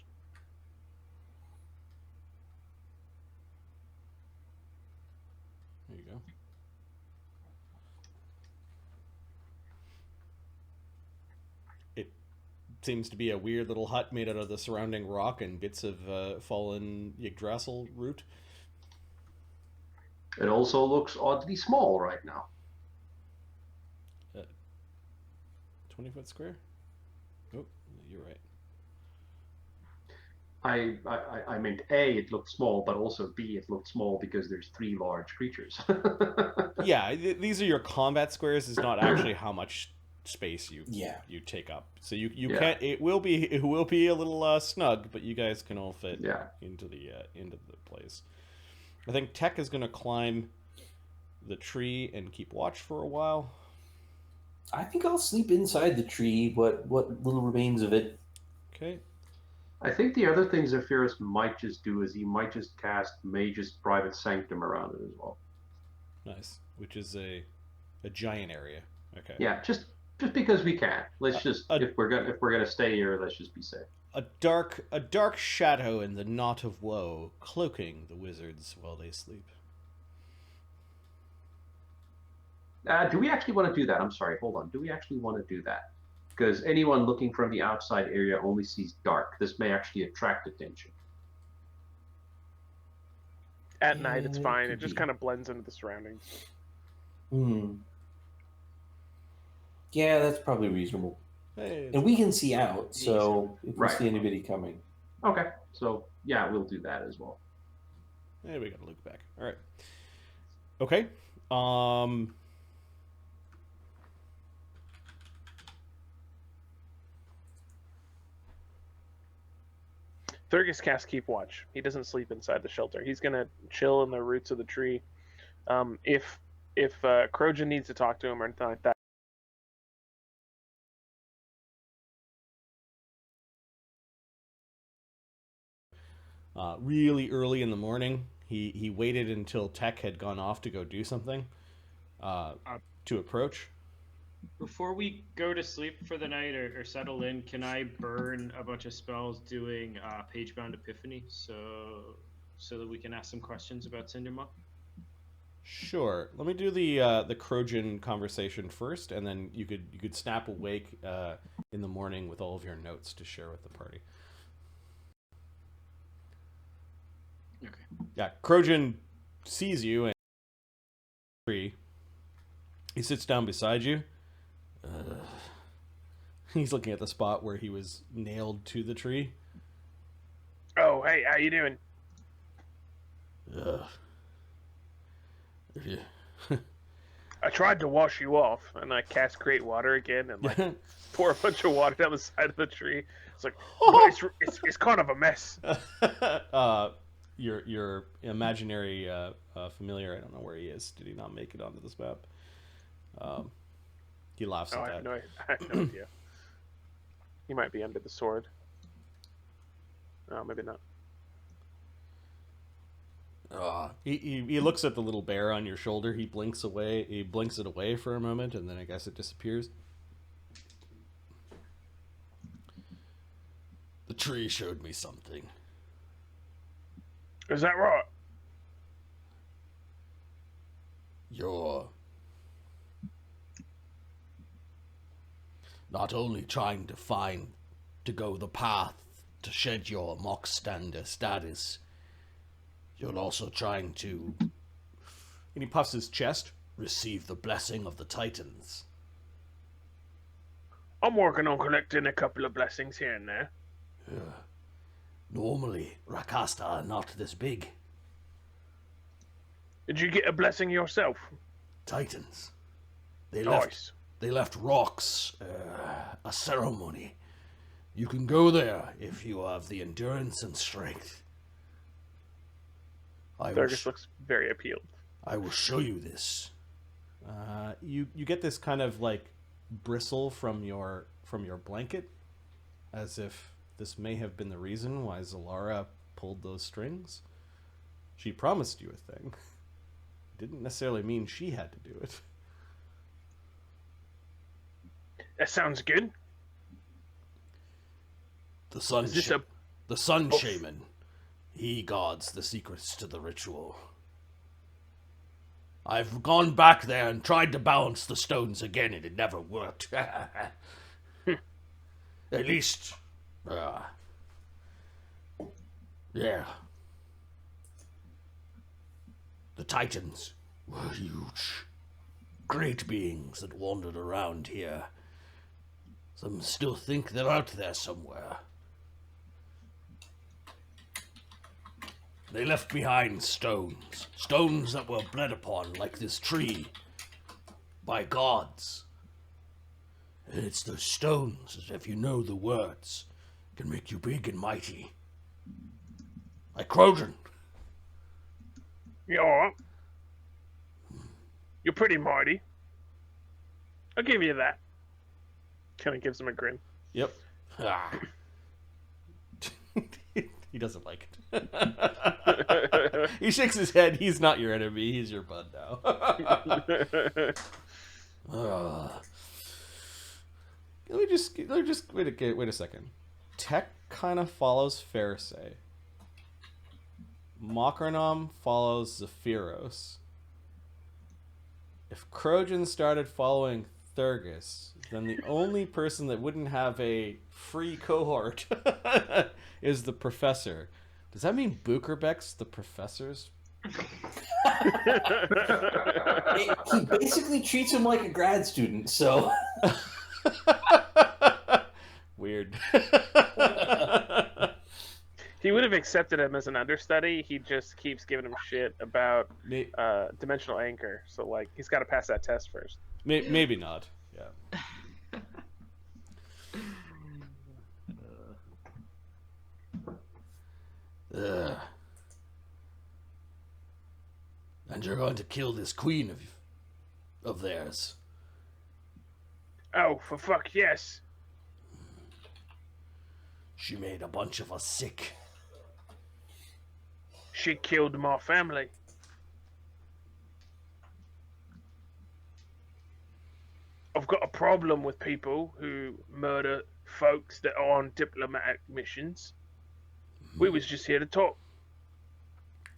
There you go. It seems to be a weird little hut made out of the surrounding rock and bits of fallen Yggdrasil root. It also looks oddly small right now. 20-foot square? Oh, you're right. I meant A, it looked small, but also B, it looked small because there's 3 large creatures. Yeah, these are your combat squares. It's not actually how much space you take up. So you Yeah. can't. It will be a little snug, but you guys can all fit into the place. I think Tech is going to climb the tree and keep watch for a while. I think I'll sleep inside the tree. What little remains of it. Okay. I think the other thing Zephyrus might just do is he might just cast Mage's Private Sanctum around it as well. Nice. Which is a giant area. Okay. Yeah, just because we can. Let's just if we're gonna stay here, let's just be safe. A dark shadow in the Knot of Woe, cloaking the wizards while they sleep. Do we actually want to do that? I'm sorry, hold on. Do we actually want to do that? Because anyone looking from the outside area only sees dark. This may actually attract attention. At night, it's fine. It just kind of blends into the surroundings. Yeah, that's probably reasonable. Hey, And we can see out, so if we see anybody coming. Okay, so yeah, we'll do that as well. Hey, we gotta look back. All right. Okay. Thurgus casts Keep Watch. He doesn't sleep inside the shelter. He's gonna chill in the roots of the tree. If Krojun needs to talk to him or anything like that. Really early in the morning, he waited until Tech had gone off to go do something to approach. Before we go to sleep for the night or settle in, can I burn a bunch of spells doing Pagebound Epiphany so that we can ask some questions about Cindermaw? Sure. Let me do the Trojan Conversation first, and then you could snap awake in the morning with all of your notes to share with the party. Okay. Yeah, Trojan sees you and he sits down beside you. He's looking at the spot where he was nailed to the tree. Oh, hey, how you doing? I tried to wash you off, and I cast Create Water again, and like pour a bunch of water down the side of the tree. It's like, it's kind of a mess. Your imaginary familiar, I don't know where he is. Did he not make it onto this map? He laughs at that. I have no idea. He might be under the sword. Oh, maybe not. He looks at the little bear on your shoulder. He blinks away. He blinks it away for a moment, and then I guess it disappears. The tree showed me something. Is that right? You're not only trying to go the path to shed your mock standard status, you're also trying to, and he puffs his chest, receive the blessing of the Titans. I'm working on collecting a couple of blessings here and there. Normally, Rakasta are not this big. Did you get a blessing yourself? Titans. Nice. They left rocks, a ceremony. You can go there if you have the endurance and strength. Thurgus looks very appealed. I will show you this. You get this kind of like bristle from your blanket, as if this may have been the reason why Zalara pulled those strings. She promised you a thing. Didn't necessarily mean she had to do it. That sounds good. The sun Oh. shaman. He guards the secrets to the ritual. I've gone back there and tried to balance the stones again, and it never worked. At least, yeah. The Titans were huge, great beings that wandered around here. Some still think they're out there somewhere. They left behind stones that were bled upon, like this tree, by gods. It's those stones, as if you know the words, can make you big and mighty. Like Krojun. You alright? You're pretty mighty. I'll give you that. Kind of gives him a grin. Yep. Ah. He doesn't like it. He shakes his head. He's not your enemy. He's your bud now. Let me just wait a second. Tech kind of follows Pharisee. Mokranam follows Zephyros. If Krojun started following Thurgus, then the only person that wouldn't have a free cohort is the professor. Does that mean Bukerbeck's the professor's? He basically treats him like a grad student, so. Weird. He would have accepted him as an understudy. He just keeps giving him shit about dimensional anchor. So, like, he's got to pass that test first. Maybe not. Yeah. And you're going to kill this queen of theirs. Oh, for fuck yes. She made a bunch of us sick. She killed my family. I've got a problem with people who murder folks that are on diplomatic missions. We was just here to talk.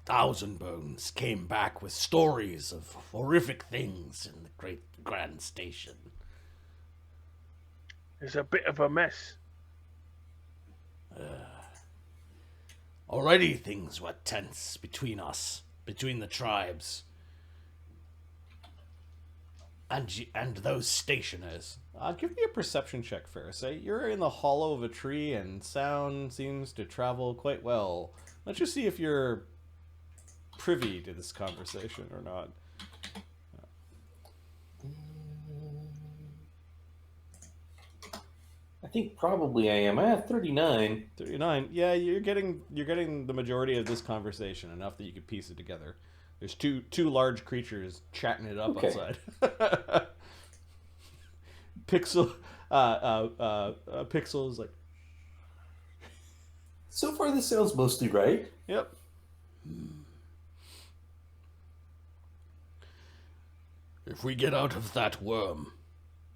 Thousand Bones came back with stories of horrific things in the Great Grand Station. It's a bit of a mess. Already things were tense between us, between the tribes. And those stationers. Give me a perception check, Pharisee. You're in the hollow of a tree, and sound seems to travel quite well. Let's just see if you're privy to this conversation or not. I think probably I am. I have 39. 39. Yeah, you're getting the majority of this conversation, enough that you could piece it together. There's two large creatures chatting it up outside. Pixel is like, So far, this sounds mostly right. yep. If we get out of that worm,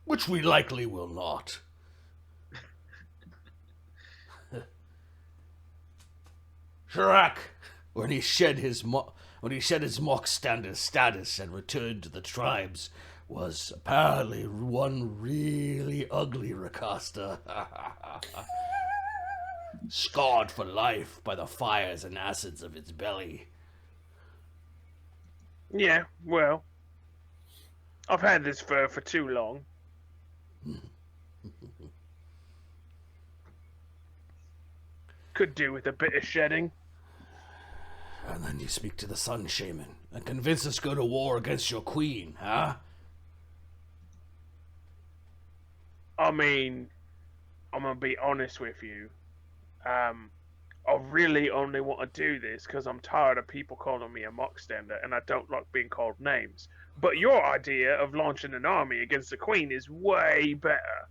which we likely will not. Shirak, when he shed his mock standard status and returned to the tribes, was apparently one really ugly Rakasta. Scarred for life by the fires and acids of its belly. Yeah, well, I've had this fur for too long. Could do with a bit of shedding. And then you speak to the Sun Shaman and convince us to go to war against your queen, huh? I mean, I'm gonna be honest with you. I really only want to do this because I'm tired of people calling me a mockstander, and I don't like being called names. But your idea of launching an army against the queen is way better.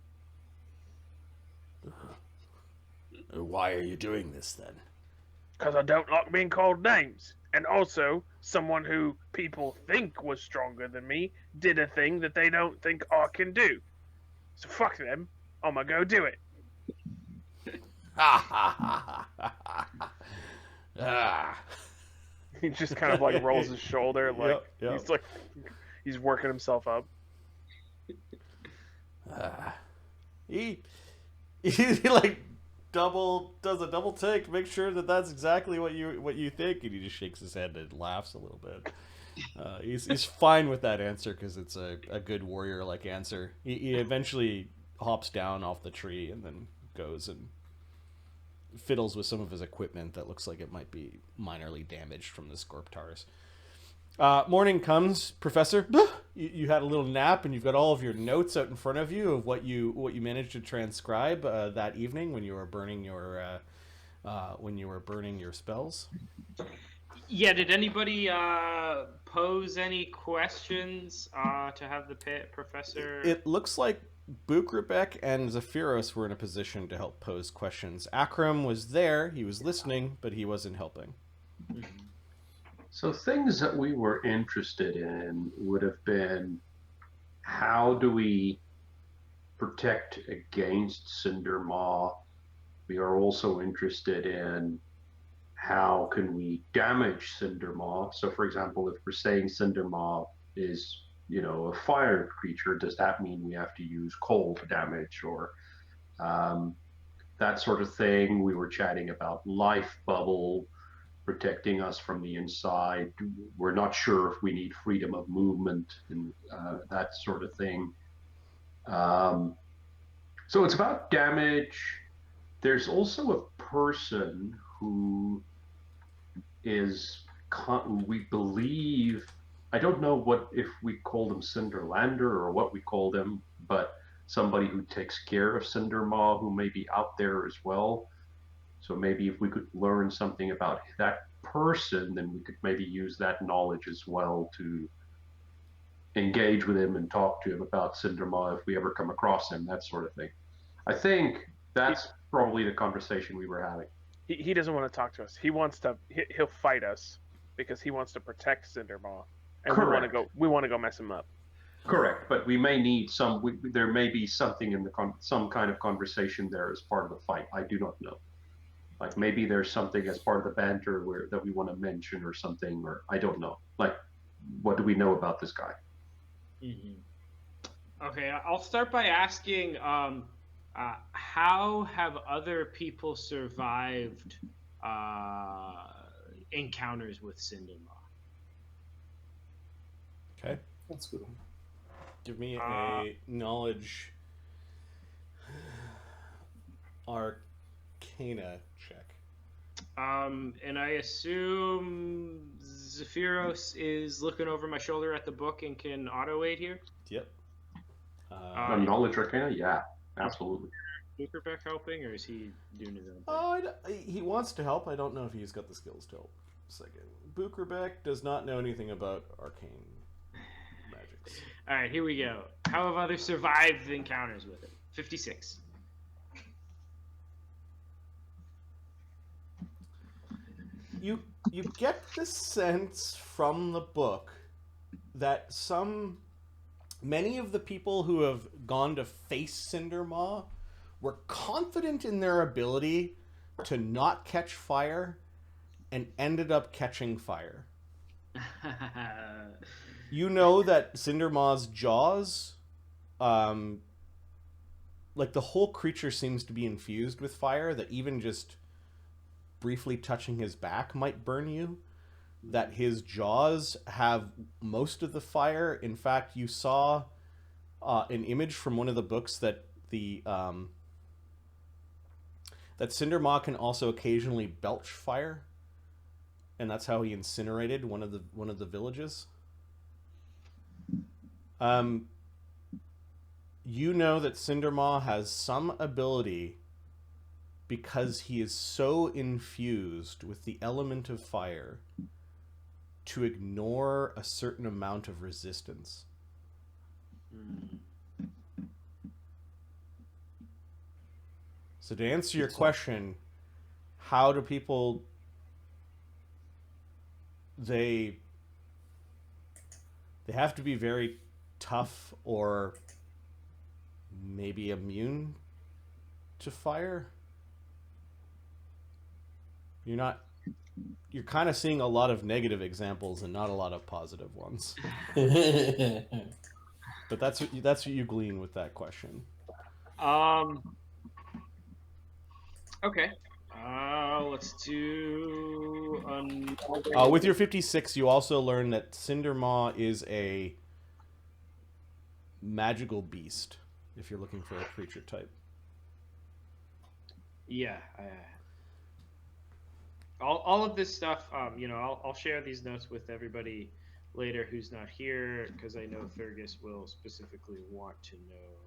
Why are you doing this then? Because I don't like being called names. And also, someone who people think was stronger than me did a thing that they don't think I can do. So fuck them. I'm gonna go do it. He just kind of like rolls his shoulder, like Yep. he's working himself up. He like does a double take, make sure that that's exactly what you think, and he just shakes his head and laughs a little bit. He's fine with that answer because it's a good warrior like answer. He eventually hops down off the tree and then goes and fiddles with some of his equipment that looks like it might be minorly damaged from the Scorptars. Morning comes, Professor. You had a little nap, and you've got all of your notes out in front of you of what you managed to transcribe that evening when you were burning your spells. Yeah, did anybody pose any questions to have the professor? It looks like Bukrabek and Zephyros were in a position to help pose questions. Akram was there; he was listening, but he wasn't helping. So things that we were interested in would have been, how do we protect against Cindermaw? We are also interested in how can we damage Cindermaw. So for example, if we're saying Cindermaw is, a fire creature, does that mean we have to use cold damage or that sort of thing? We were chatting about life bubble protecting us from the inside. We're not sure if we need freedom of movement and that sort of thing. So it's about damage. There's also a person who is, we believe, I don't know if we call them Cinderlander or what we call them, but somebody who takes care of Cindermaw who may be out there as well. So maybe if we could learn something about that person, then we could maybe use that knowledge as well to engage with him and talk to him about Cindermaw if we ever come across him, that sort of thing. I think that's probably the conversation we were having. He doesn't want to talk to us. He wants to. He'll fight us because he wants to protect Cindermaw, and Correct. we want to go mess him up. Correct, but we may need there may be something in some kind of conversation there as part of the fight. I do not know. Like maybe there's something as part of the banter that we want to mention or something, or I don't know. Like, what do we know about this guy? Mm-hmm. Okay, I'll start by asking, how have other people survived encounters with Cindermaw? Okay, That's good. give me a knowledge arcana check. And I assume Zephyros is looking over my shoulder at the book and can auto aid here. Yep. Knowledge arcana? Yeah, absolutely. Is Bukrabek helping, or is he doing his own thing? He wants to help. I don't know if he's got the skills to help. Second, Bukrabek does not know anything about arcane magics. All right, here we go. How have others survived encounters with it? 56. You get the sense from the book that many of the people who have gone to face Cindermaw were confident in their ability to not catch fire and ended up catching fire. You know that Cindermaw's jaws, like the whole creature seems to be infused with fire, that even just briefly touching his back might burn you, that his jaws have most of the fire. In fact, you saw an image from one of the books that that Cindermaw can also occasionally belch fire, and that's how he incinerated one of the villages. You know that Cindermaw has some ability, because he is so infused with the element of fire, to ignore a certain amount of resistance. So to answer your question, how do people... They have to be very tough or maybe immune to fire. You're kind of seeing a lot of negative examples and not a lot of positive ones. But that's what you glean with that question. Okay. Let's do with your 56, you also learn that Cindermaw is a magical beast, if you're looking for a creature type. Yeah. All of this stuff, I'll share these notes with everybody later who's not here, because I know Thurgus will specifically want to know.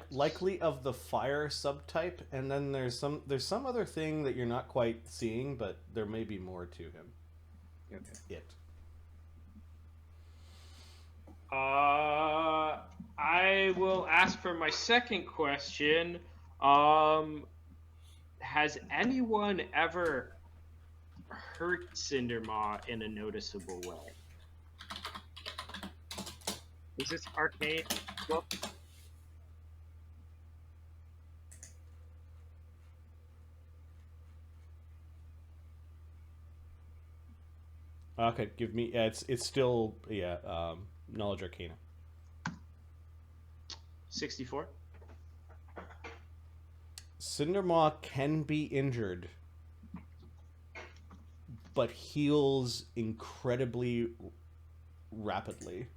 Likely of the fire subtype, and then there's some other thing that you're not quite seeing, but there may be more to him. Okay. It. I will ask for my second question. Has anyone ever hurt Cindermaw in a noticeable way? Is this arcane? Well, Okay, give me. It's still knowledge arcana. 64. Cindermaw can be injured, but heals incredibly rapidly.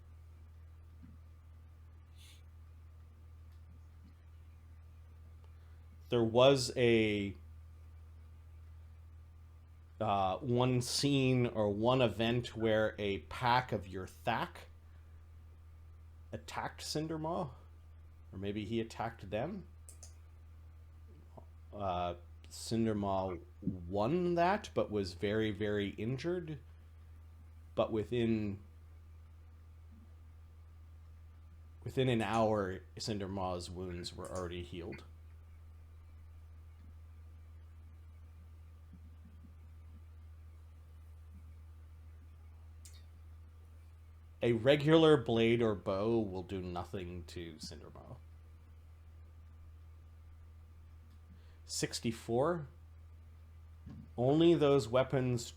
There was a one scene or one event where a pack of your Thack attacked Cindermaw, or maybe he attacked them. Cindermaw won that, but was very, very injured. But within an hour, Cindermaw's wounds were already healed. A regular blade or bow will do nothing to Cindermaw. 64. Only those weapons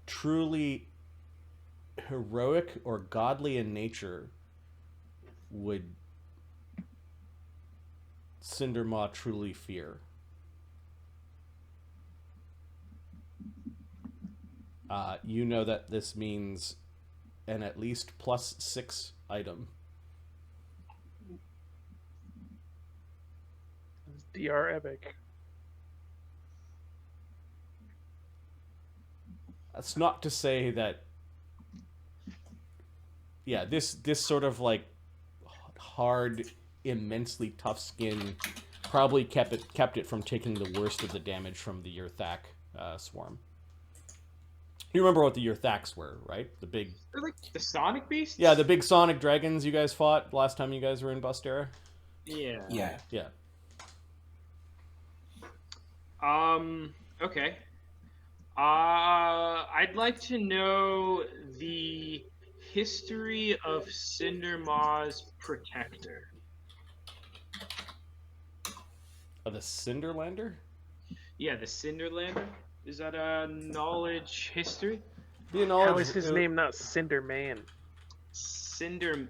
truly heroic or godly in nature would Cindermaw truly fear. You know that this means an at least +6 item. DR Epic. That's not to say that. Yeah, this sort of like hard, immensely tough skin probably kept it from taking the worst of the damage from the Yurthak swarm. You remember what the Yurthaks were, right? The big... They're like the Sonic Beasts? Yeah, the big Sonic dragons you guys fought last time you guys were in Bustera. Yeah. Yeah. Okay. I'd like to know the history of Cindermaw's protector. The Cinderlander? Yeah, the Cinderlander. Is that a knowledge history? How is his name not Cinderman? Cinderminder?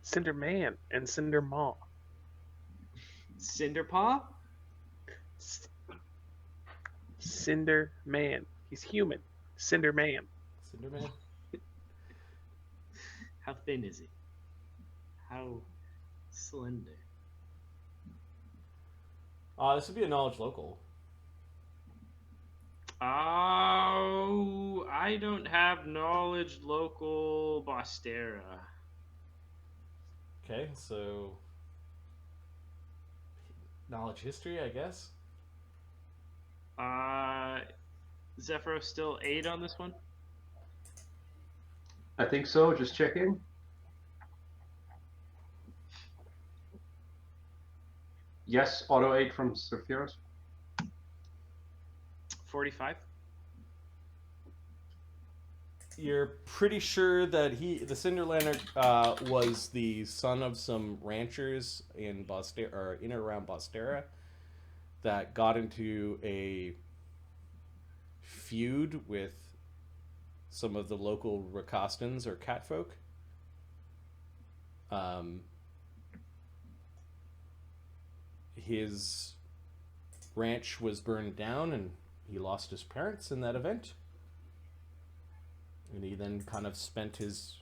Cinderman and Cindermaw. Cinderpaw? Cinderman. He's human. Cinderman. Cinderman? How thin is he? How slender? This would be a knowledge local. Oh, I don't have knowledge local Bostera. Okay, so knowledge history, I guess. Zephyros still 8 on this one? I think so. Just checking. Yes, auto 8 from Zephyros. 45. You're pretty sure that the Cinderlander was the son of some ranchers in Bostera, or in or around Bostera, that got into a feud with some of the local Rakastans or catfolk. His ranch was burned down and he lost his parents in that event. And he then kind of spent his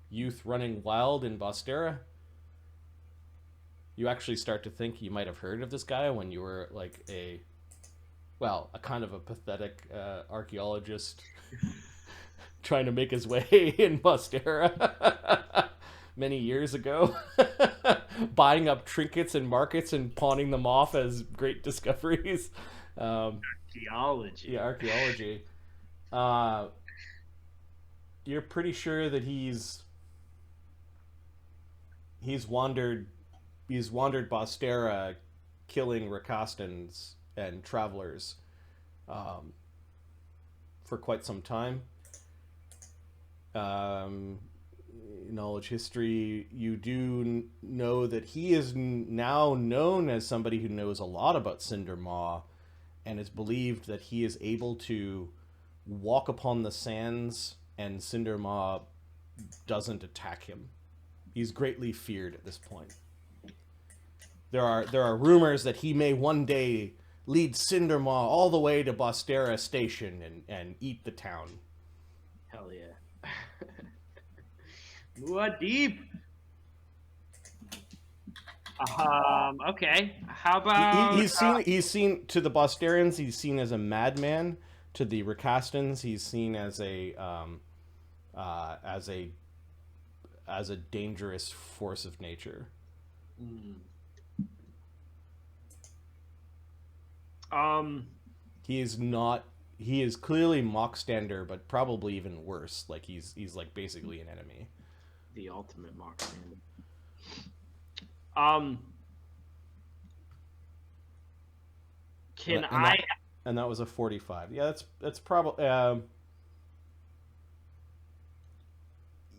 youth running wild in Bostera. You actually start to think you might have heard of this guy when you were like a well, a kind of a pathetic archaeologist trying to make his way in Bostera many years ago, buying up trinkets and markets and pawning them off as great discoveries. Archaeology. Yeah, archaeology. You're pretty sure that he's wandered Bostera, killing Rakastans and travelers for quite some time. Knowledge history, you do know that he is now known as somebody who knows a lot about Cindermaw, and is believed that he is able to walk upon the sands and Cindermaw doesn't attack him. He's greatly feared at this point. There are rumors that he may one day lead Cindermaw all the way to Bostera Station and eat the town. Hell yeah. Muad'Dib. Okay. How about He's seen to the Bosterians, he's seen as a madman. To the Rakastans, he's seen as a dangerous force of nature. He is not. He is clearly Mockstander, but probably even worse. Like he's like basically an enemy. the ultimate mock standard? Can I? And that was a 45. Yeah, that's probably.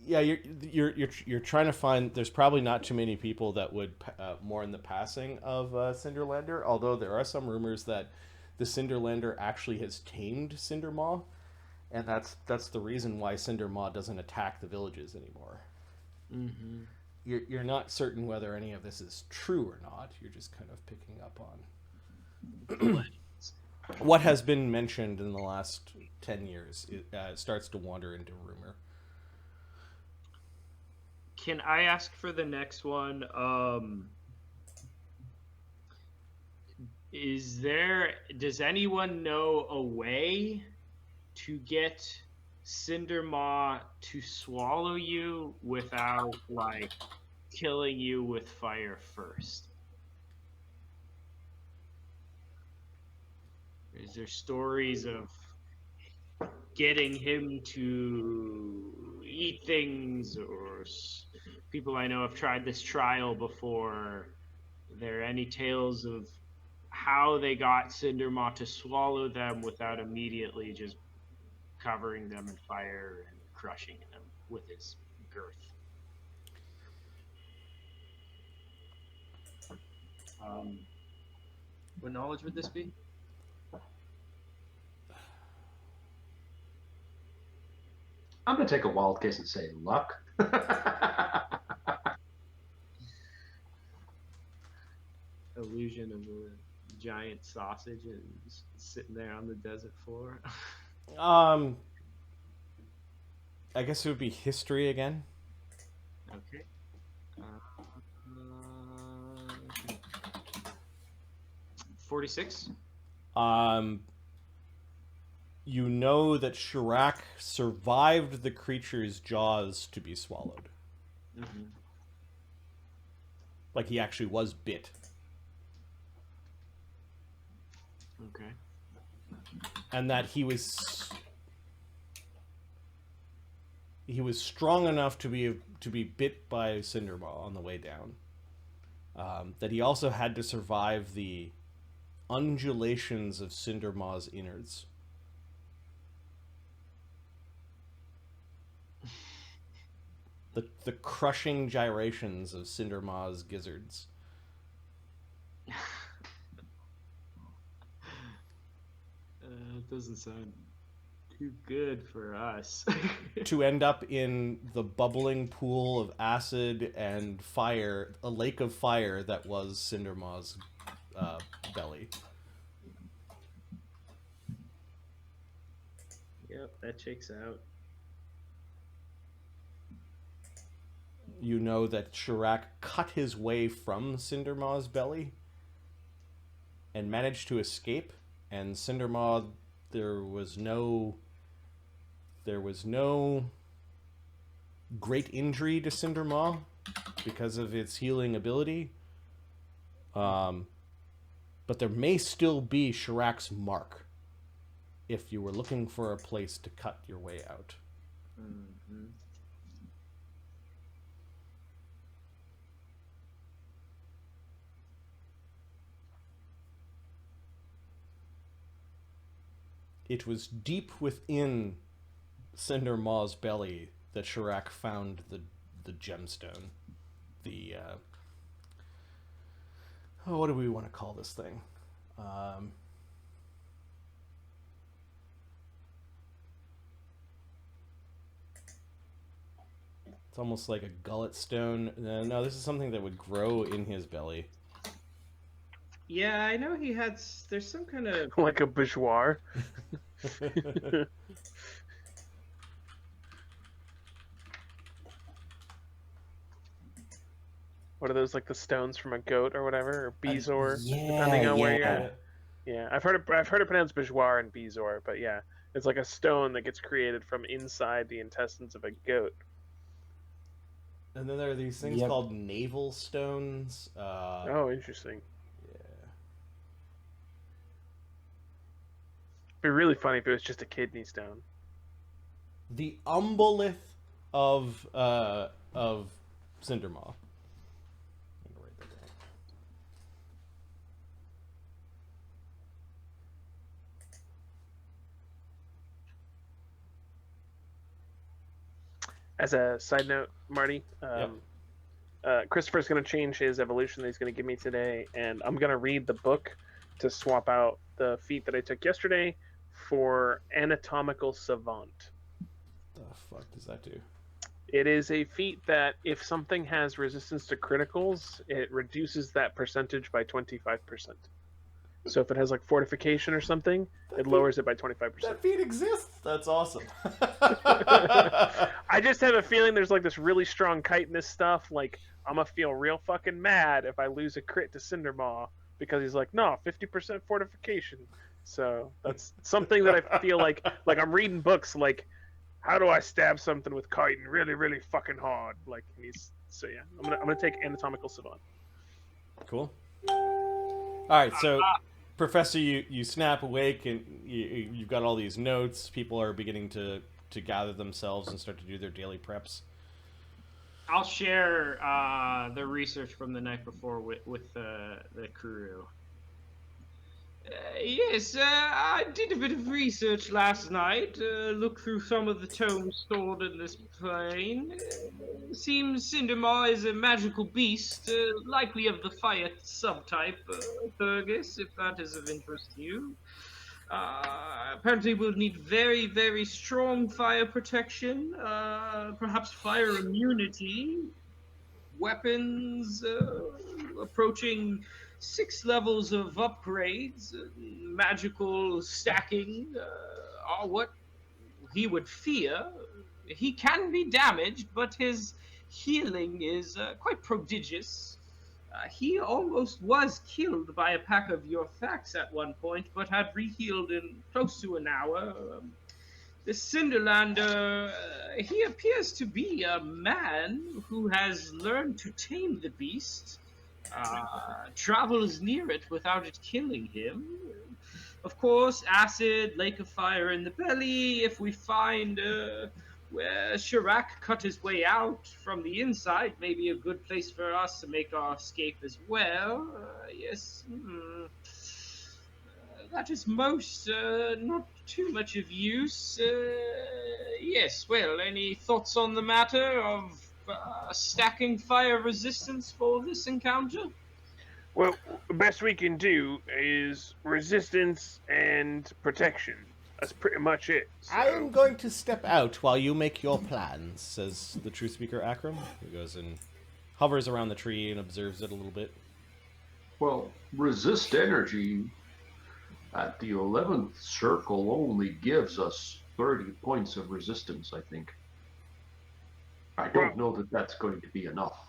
Yeah, you're trying to find. There's probably not too many people that would mourn the passing of Cinderlander. Although there are some rumors that the Cinderlander actually has tamed Cindermaw, and that's the reason why Cindermaw doesn't attack the villages anymore. Mm-hmm. You're not certain whether any of this is true or not. You're just kind of picking up on what has been mentioned in the last 10 years. It starts to wander into rumor. Can I ask for the next one? Does anyone know a way to get Cindermaw to swallow you without, like, killing you with fire first? Is there stories of getting him to eat things, or people I know have tried this trial before? Are there any tales of how they got Cindermaw to swallow them without immediately just covering them in fire and crushing them with his girth? What knowledge would this be? I'm gonna take a wild guess and say luck. Illusion of a giant sausage and just sitting there on the desert floor. I guess it would be history again. Okay. 46. You know that Shirak survived the creature's jaws to be swallowed. Mm-hmm. Like he actually was bit. Okay. And that he was strong enough to be bit by Cindermaw on the way down. That he also had to survive the undulations of Cindermaw's innards. The crushing gyrations of Cindermaw's gizzards. It doesn't sound too good for us. To end up in the bubbling pool of acid and fire, a lake of fire that was Cindermaw's belly. Yep, that checks out. You know that Shirak cut his way from Cindermaw's belly and managed to escape and Cindermaw, there was no great injury to Cindermaw because of its healing ability. But there may still be Shirak's mark if you were looking for a place to cut your way out. Mm-hmm. It was deep within Cindermaw's belly that Shirak found the gemstone. The what do we want to call this thing? It's almost like a gullet stone. No, this is something that would grow in his belly. Yeah, I know he had. There's some kind of. Like a bougeoir. What are those, like the stones from a goat or whatever, or bezoar, depending on where you're at? Yeah, I've heard it pronounced bougeoir and bezoar, but yeah, it's like a stone that gets created from inside the intestines of a goat. And then there are these things called navel stones. Oh, interesting. Yeah. It'd be really funny if it was just a kidney stone. The umbolith of Cindermaw. I'm gonna write that down. As a side note, Marty, Christopher's going to change his evolution that he's going to give me today, and I'm going to read the book to swap out the feat that I took yesterday for Anatomical Savant. The fuck does that do? It is a feat that if something has resistance to criticals, it reduces that percentage by 25%. So if it has like fortification or something, it lowers it by 25%. That feat exists. That's awesome. I just have a feeling there's like this really strong chitinous stuff. Like I'm gonna feel real fucking mad if I lose a crit to Cindermaw because he's like, no, 50% fortification. So that's something that I feel like I'm reading books like, how do I stab something with chitin really, really fucking hard? Like so yeah, I'm gonna take Anatomical Savant. Cool. All right, so. Professor, you snap awake and you've got all these notes. People are beginning to gather themselves and start to do their daily preps. I'll share the research from the night before with the crew. Yes, I did a bit of research last night. Looked through some of the tomes stored in this plane. Seems Cindermaw is a magical beast, likely of the fire subtype, Fergus, if that is of interest to you. Apparently we'll need very, very strong fire protection, perhaps fire immunity, weapons, approaching 6 levels of upgrades, magical stacking, are what he would fear. He can be damaged, but his healing is quite prodigious. He almost was killed by a pack of your facts at one point, but had re-healed in close to an hour. The Cinderlander, he appears to be a man who has learned to tame the beast. Travels near it without it killing him. Of course, acid, lake of fire in the belly. If we find where Shirak cut his way out from the inside, maybe a good place for us to make our escape as well. Yes. That is most, not too much of use. Yes, well, any thoughts on the matter of stacking fire resistance for this encounter? Well, the best we can do is resistance and protection. That's pretty much it. So. I am going to step out while you make your plans, says the true speaker Akram, who goes and hovers around the tree and observes it a little bit. Well, resist energy at the 11th circle only gives us 30 points of resistance, I think. I don't know that that's going to be enough.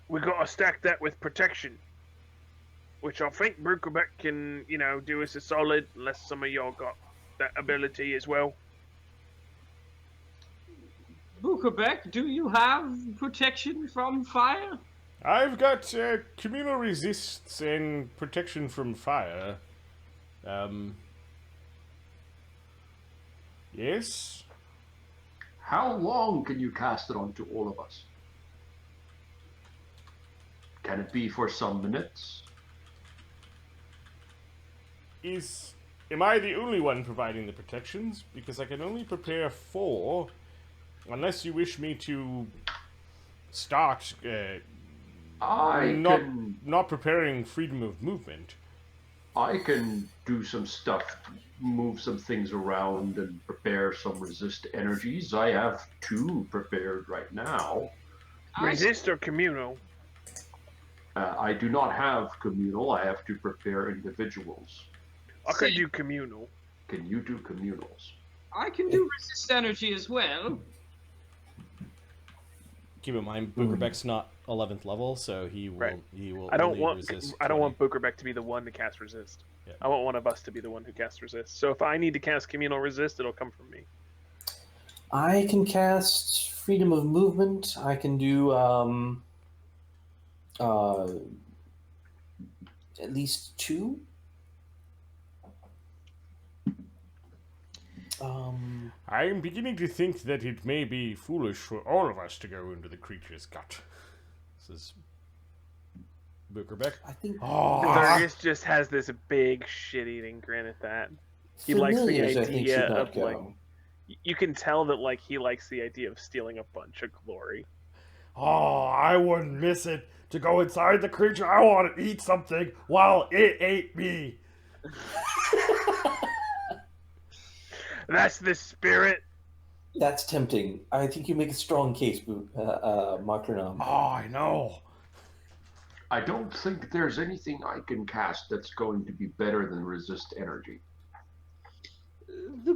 We gotta stack that with protection. which I think Brukerbeck can, do us a solid, unless some of y'all got that ability as well. Bukerbeck, do you have protection from fire? I've got communal resists and protection from fire. Yes? How long can you cast it onto all of us? Can it be for some minutes? Am I the only one providing the protections? Because I can only prepare 4, unless you wish me to start not preparing freedom of movement. I can do some stuff, move some things around and prepare some resist energies. I have 2 prepared right now. Resist or communal? I do not have communal. I have to prepare individuals. I can do communal. Can you do communals? I can do resist energy as well. Keep in mind, Bukerbeck's not 11th level, so he will. Right. He will. I don't only want resist I don't 20. want Bukerbeck to be the one to cast resist. Yeah. I want one of us to be the one who casts resist. So if I need to cast communal resist, it'll come from me. I can cast freedom of movement. I can do at least 2. I am beginning to think that it may be foolish for all of us to go into the creature's gut. Says Bukerbeck. I think Fergus just has this big shit-eating grin at that. He likes the familiars, I think, idea should not of go. like. You can tell that like he likes the idea of stealing a bunch of glory. Oh, I wouldn't miss it to go inside the creature. I want to eat something while it ate me. That's the spirit. That's tempting. I think you make a strong case, Makranam. Oh, I know. I don't think there's anything I can cast that's going to be better than resist energy.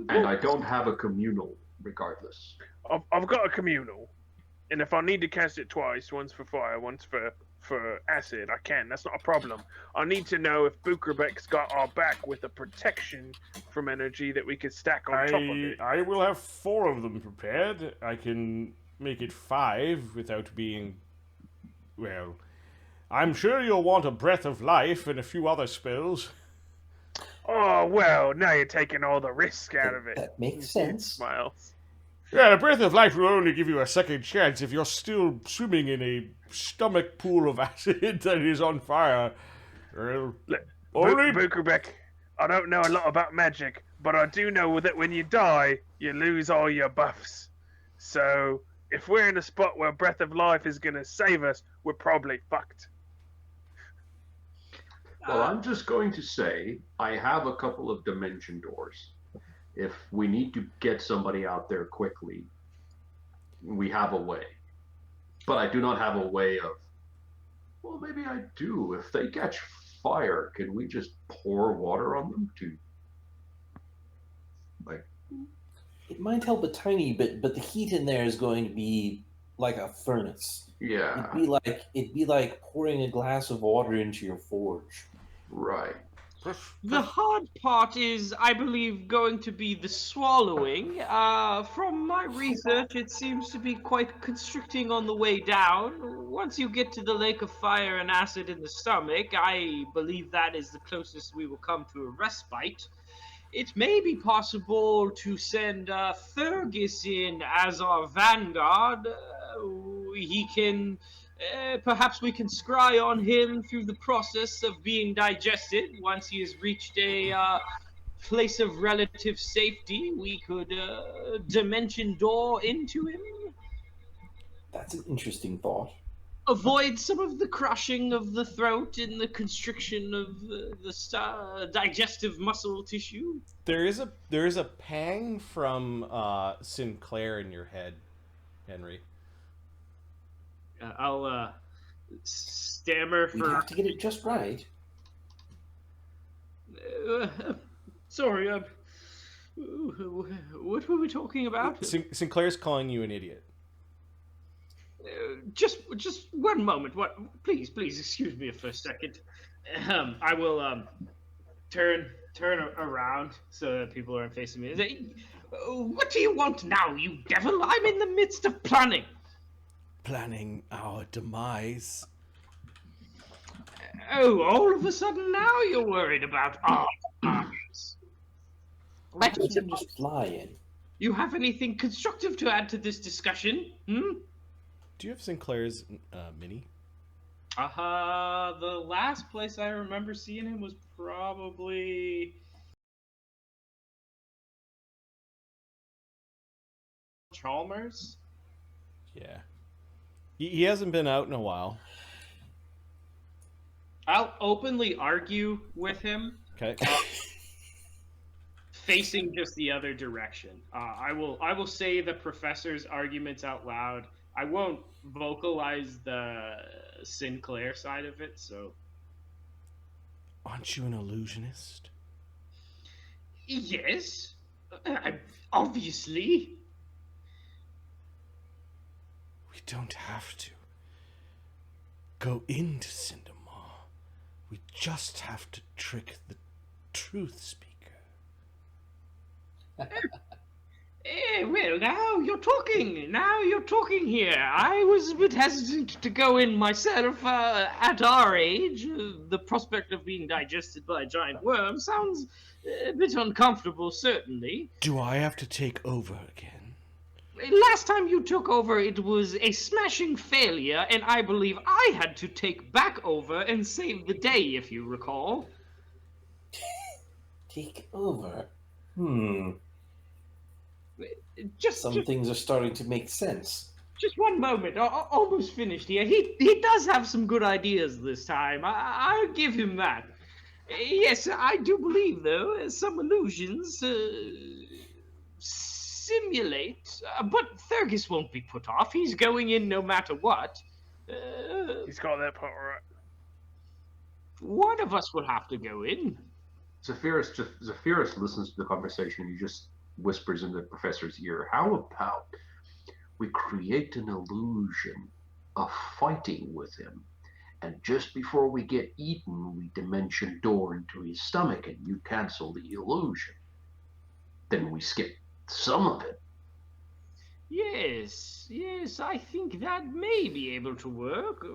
And I don't have a communal regardless. I've got a communal, and if I need to cast it twice, once for fire, once for acid, I can. That's not a problem. I need to know if Bukerbeck's got our back with a protection from energy that we could stack on top of it. I will have 4 of them prepared. I can make it 5 without being... Well, I'm sure you'll want a breath of life and a few other spells. Oh, well, now you're taking all the risk out of it. That makes He sense. smiles. Yeah, a breath of life will only give you a second chance if you're still swimming in a stomach pool of acid that is on fire. Only... Bukerbeck, I don't know a lot about magic, but I do know that when you die, you lose all your buffs. So, if we're in a spot where breath of life is going to save us, we're probably fucked. Well, I'm just going to say I have a couple of dimension doors. If we need to get somebody out there quickly, we have a way. But I do not have a way of, well, maybe I do. If they catch fire, can we just pour water on them to, like... It might help a tiny bit, but the heat in there is going to be like a furnace. Yeah, It'd be like pouring a glass of water into your forge. right. The hard part is, I believe, going to be the swallowing. From my research, it seems to be quite constricting on the way down. Once you get to the lake of fire and acid in the stomach, I believe that is the closest we will come to a respite. It may be possible to send Fergus in as our vanguard. He can... perhaps we can scry on him through the process of being digested. Once he has reached a place of relative safety, we could dimension door into him. That's an interesting thought. Avoid some of the crushing of the throat and the constriction of the digestive muscle tissue. There is a pang from Sinclair in your head, Henry. I'll stammer We for... have to get it just right. Sorry, what were we talking about? Sinclair's calling you an idiot. Just one moment. What? Please, excuse me for a second. I will turn around so that people aren't facing me. What do you want now, you devil? I'm in the midst of planning. Planning our demise. Oh, all of a sudden now you're worried about arms. Let him just fly in. You have anything constructive to add to this discussion? Hmm? Do you have Sinclair's mini? The last place I remember seeing him was probably Chalmers. Yeah. He hasn't been out in a while. I'll openly argue with him, Okay. facing just the other direction. I will say the professor's arguments out loud. I won't vocalize the Sinclair side of it, so. Aren't you an illusionist? Yes, obviously. We don't have to go into Cindermaw. We just have to trick the truth speaker. Well, now you're talking. Now you're talking here. I was a bit hesitant to go in myself. At our age, the prospect of being digested by a giant worm sounds a bit uncomfortable, certainly. Do I have to take over again? Last time you took over, it was a smashing failure, and I believe I had to take back over and save the day, if you recall. Take over? Just things are starting to make sense. Just one moment. Almost finished here. He does have some good ideas this time. I'll give him that. Yes, I do believe, though, some illusions simulate. But Thurgis won't be put off. He's going in no matter what. He's got that part right. One of us will have to go in. Zephyrus listens to the conversation. He just whispers in the professor's ear, how about we create an illusion of fighting with him, and just before we get eaten, we dimension door into his stomach and you cancel the illusion. Then we skip some of it. Yes, I think that may be able to work.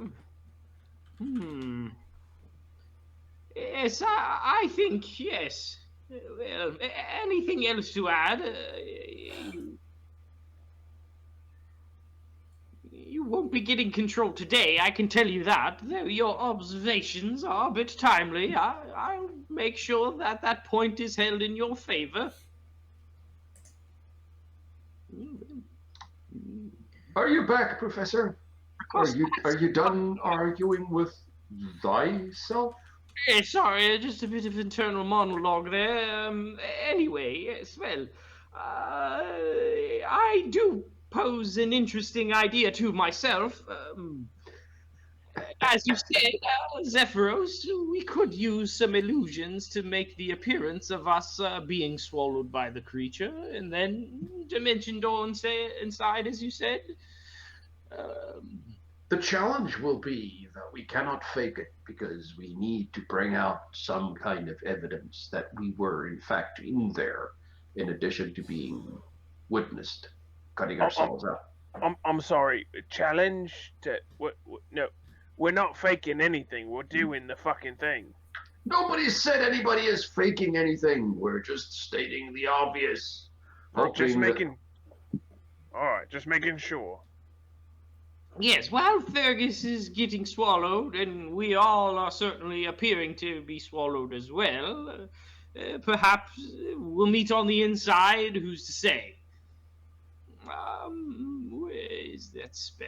Yes, I think, yes. Well, anything else to add? You won't be getting control today, I can tell you that. Though your observations are a bit timely, I'll make sure that that point is held in your favor. Are you back, Professor? Are you done arguing with thyself? Sorry, just a bit of internal monologue there. Anyway, yes, well, I do pose an interesting idea to myself. As you said, Zephyros, we could use some illusions to make the appearance of us being swallowed by the creature, and then dimension door inside, as you said. The challenge will be that we cannot fake it, because we need to bring out some kind of evidence that we were in fact in there, in addition to being witnessed cutting ourselves out. I'm sorry. Challenge to no, we're not faking anything. We're doing the fucking thing. Nobody said anybody is faking anything. We're just stating the obvious. Just making. All right, just making sure. Yes, while Fergus is getting swallowed, and we all are certainly appearing to be swallowed as well, perhaps we'll meet on the inside, who's to say? Where is that spell?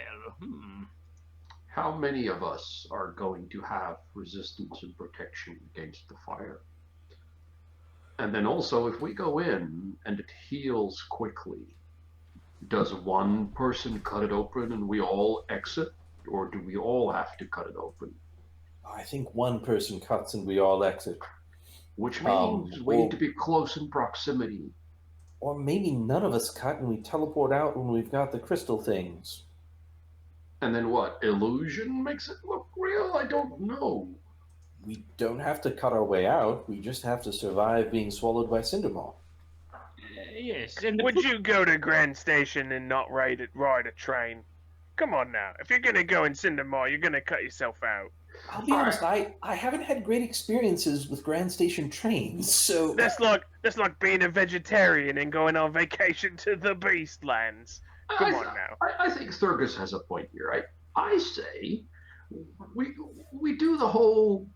How many of us are going to have resistance and protection against the fire? And then also, if we go in and it heals quickly, does one person cut it open and we all exit? Or do we all have to cut it open? I think one person cuts and we all exit. Which means we need to be close in proximity. Or maybe none of us cut and we teleport out when we've got the crystal things. And then what? Illusion makes it look real? I don't know. We don't have to cut our way out. We just have to survive being swallowed by Cindermaw. Yes, and Would you go to Grand Station and not ride a train? Come on now. If you're gonna go in Cindermaw, you're gonna cut yourself out. I'll be honest, I haven't had great experiences with Grand Station trains, so... That's like being a vegetarian and going on vacation to the Beastlands. Come on now. I think Thurgus has a point here. I say we do the whole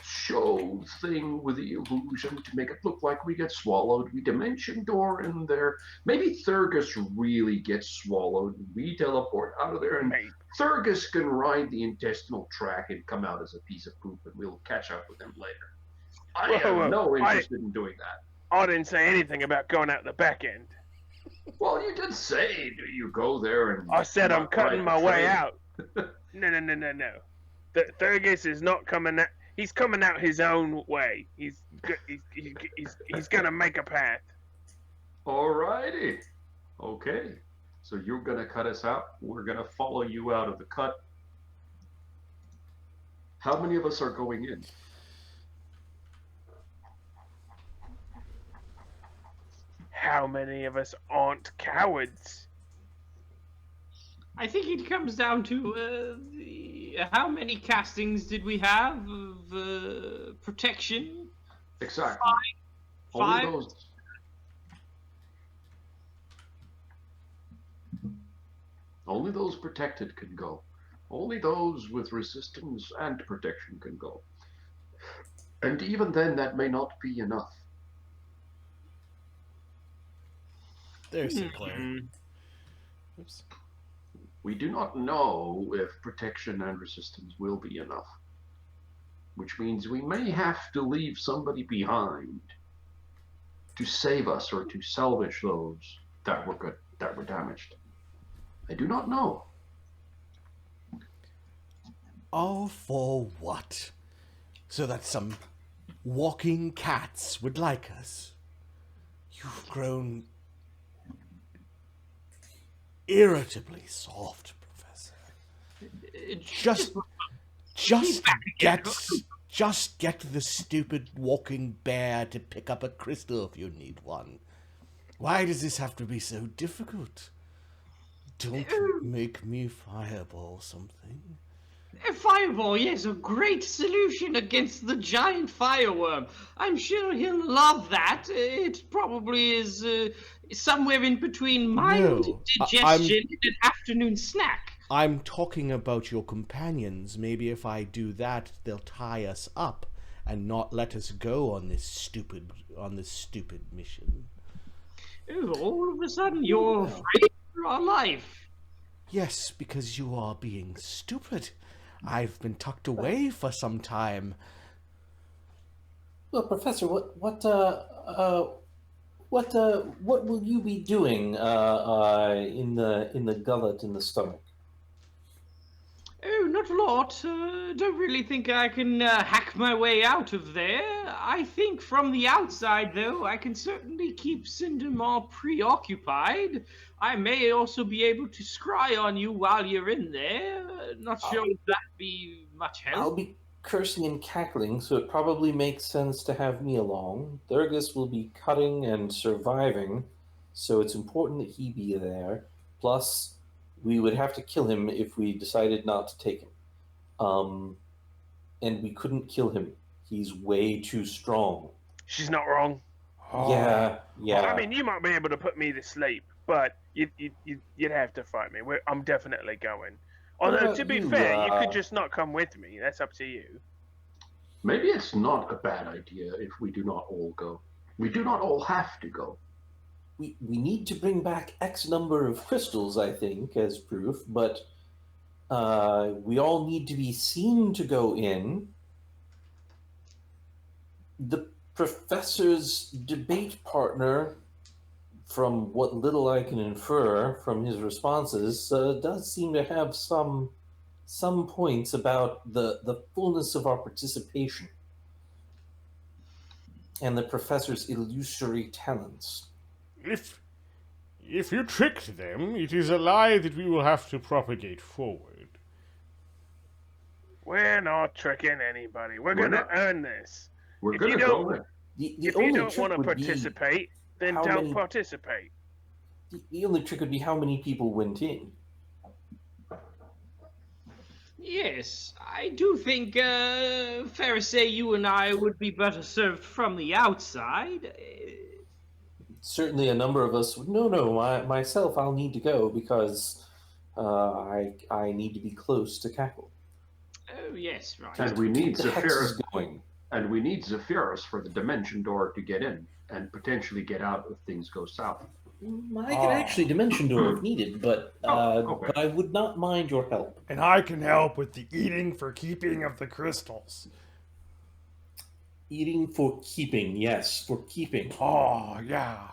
show thing with the illusion to make it look like we get swallowed. We dimension door in there. Maybe Thurgus really gets swallowed. We teleport out of there, and Maybe. Thurgus can ride the intestinal track and come out as a piece of poop, and we'll catch up with him later. I have no interest in doing that. I didn't say anything about going out the back end. Well, you did say you go there and... I said I'm not cutting ride my the way train. out. No. Thurgus is not coming out. He's coming out his own way. He's gonna make a path. Alrighty. Okay. So you're gonna cut us out. We're gonna follow you out of the cut. How many of us are going in? How many of us aren't cowards? I think it comes down to how many castings did we have of protection? Exactly. Five. Only those protected can go. Only those with resistance and protection can go. And even then, that may not be enough. There's Sinclair. Mhm. Oops. We do not know if protection and resistance will be enough. Which means we may have to leave somebody behind to save us or to salvage those that were damaged. I do not know. All for what? So that some walking cats would like us. You've grown irritably soft, Professor. Just get the stupid walking bear to pick up a crystal if you need one. Why does this have to be so difficult? Don't make me fireball something. A fireball, yes, a great solution against the giant fireworm. I'm sure he'll love that. It probably is somewhere in between mild No, digestion and an afternoon snack. I'm talking about your companions. Maybe if I do that, they'll tie us up and not let us go on this stupid mission. Oh, all of a sudden, you're afraid for our life. Yes, because you are being stupid. I've been tucked away for some time. Well, Professor, what will you be doing in the gullet in the stomach? Oh, not a lot. Don't really think I can hack my way out of there. I think from the outside, though, I can certainly keep Cindermaw preoccupied. I may also be able to scry on you while you're in there. Not sure if that'd be much help. I'll be cursing and cackling, so it probably makes sense to have me along. Thurgus will be cutting and surviving, so it's important that he be there. Plus, we would have to kill him if we decided not to take him. And we couldn't kill him. He's way too strong. She's not wrong. Yeah. I mean, you might be able to put me to sleep, but you'd have to fight me. I'm definitely going. Although, to be fair, you could just not come with me. That's up to you. Maybe it's not a bad idea if we do not all go. We do not all have to go. We need to bring back X number of crystals, I think, as proof, but we all need to be seen to go in. The professor's debate partner, from what little I can infer from his responses, does seem to have some points about the fullness of our participation and the professor's illusory talents. If you tricked them, it is a lie that we will have to propagate forward. We're not tricking anybody. We're We're gonna not. earn this. We're If gonna you go don't- in. The If only you don't trick want to would be participate, then how don't many- participate. the only trick would be how many people went in. Yes, I do think, Pharisee, you and I would be better served from the outside. Certainly, a number of us. No, myself. I'll need to go because I need to be close to Cackle. Oh, yes, right. And we need The hex is Zephyrus. going. And we need Zephyrus for the dimension door to get in and potentially get out if things go south. I can actually dimension door if needed, but okay. but I would not mind your help. And I can help with the eating for keeping of the crystals. Eating for keeping, yes, for keeping. Oh, yeah.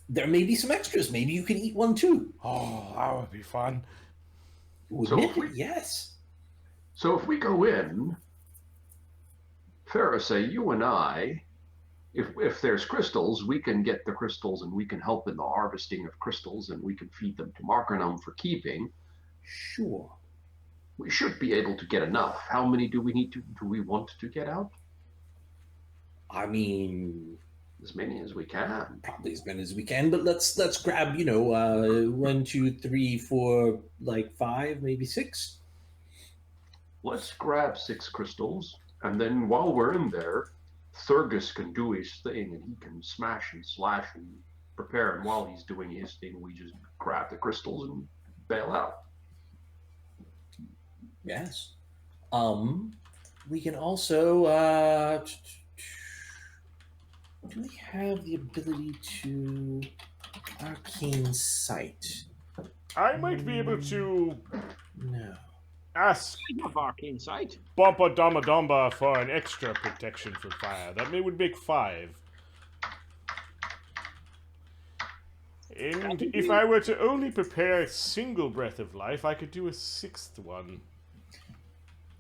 There may be some extras. Maybe you can eat one too. Oh, that would be fun. Wouldn't if it? we- Yes. So if we go in, Pharisee, you and I, if there's crystals, we can get the crystals and we can help in the harvesting of crystals and we can feed them to Markernum for keeping. Sure. We should be able to get enough. How many do we want to get out? I mean, As many as we can. probably as many as we can, but let's grab 1, 2, 3, 4, like 5, maybe 6. Let's grab 6 crystals, and then while we're in there, Thurgus can do his thing and he can smash and slash and prepare, and while he's doing his thing, we just grab the crystals and bail out. Yes. We can also do we have the ability to arcane sight? I might be able to No. ask I have arcane sight. Bomba Damba Damba for an extra protection for fire. That would make 5. And if I were to only prepare a single breath of life, I could do a 6th one.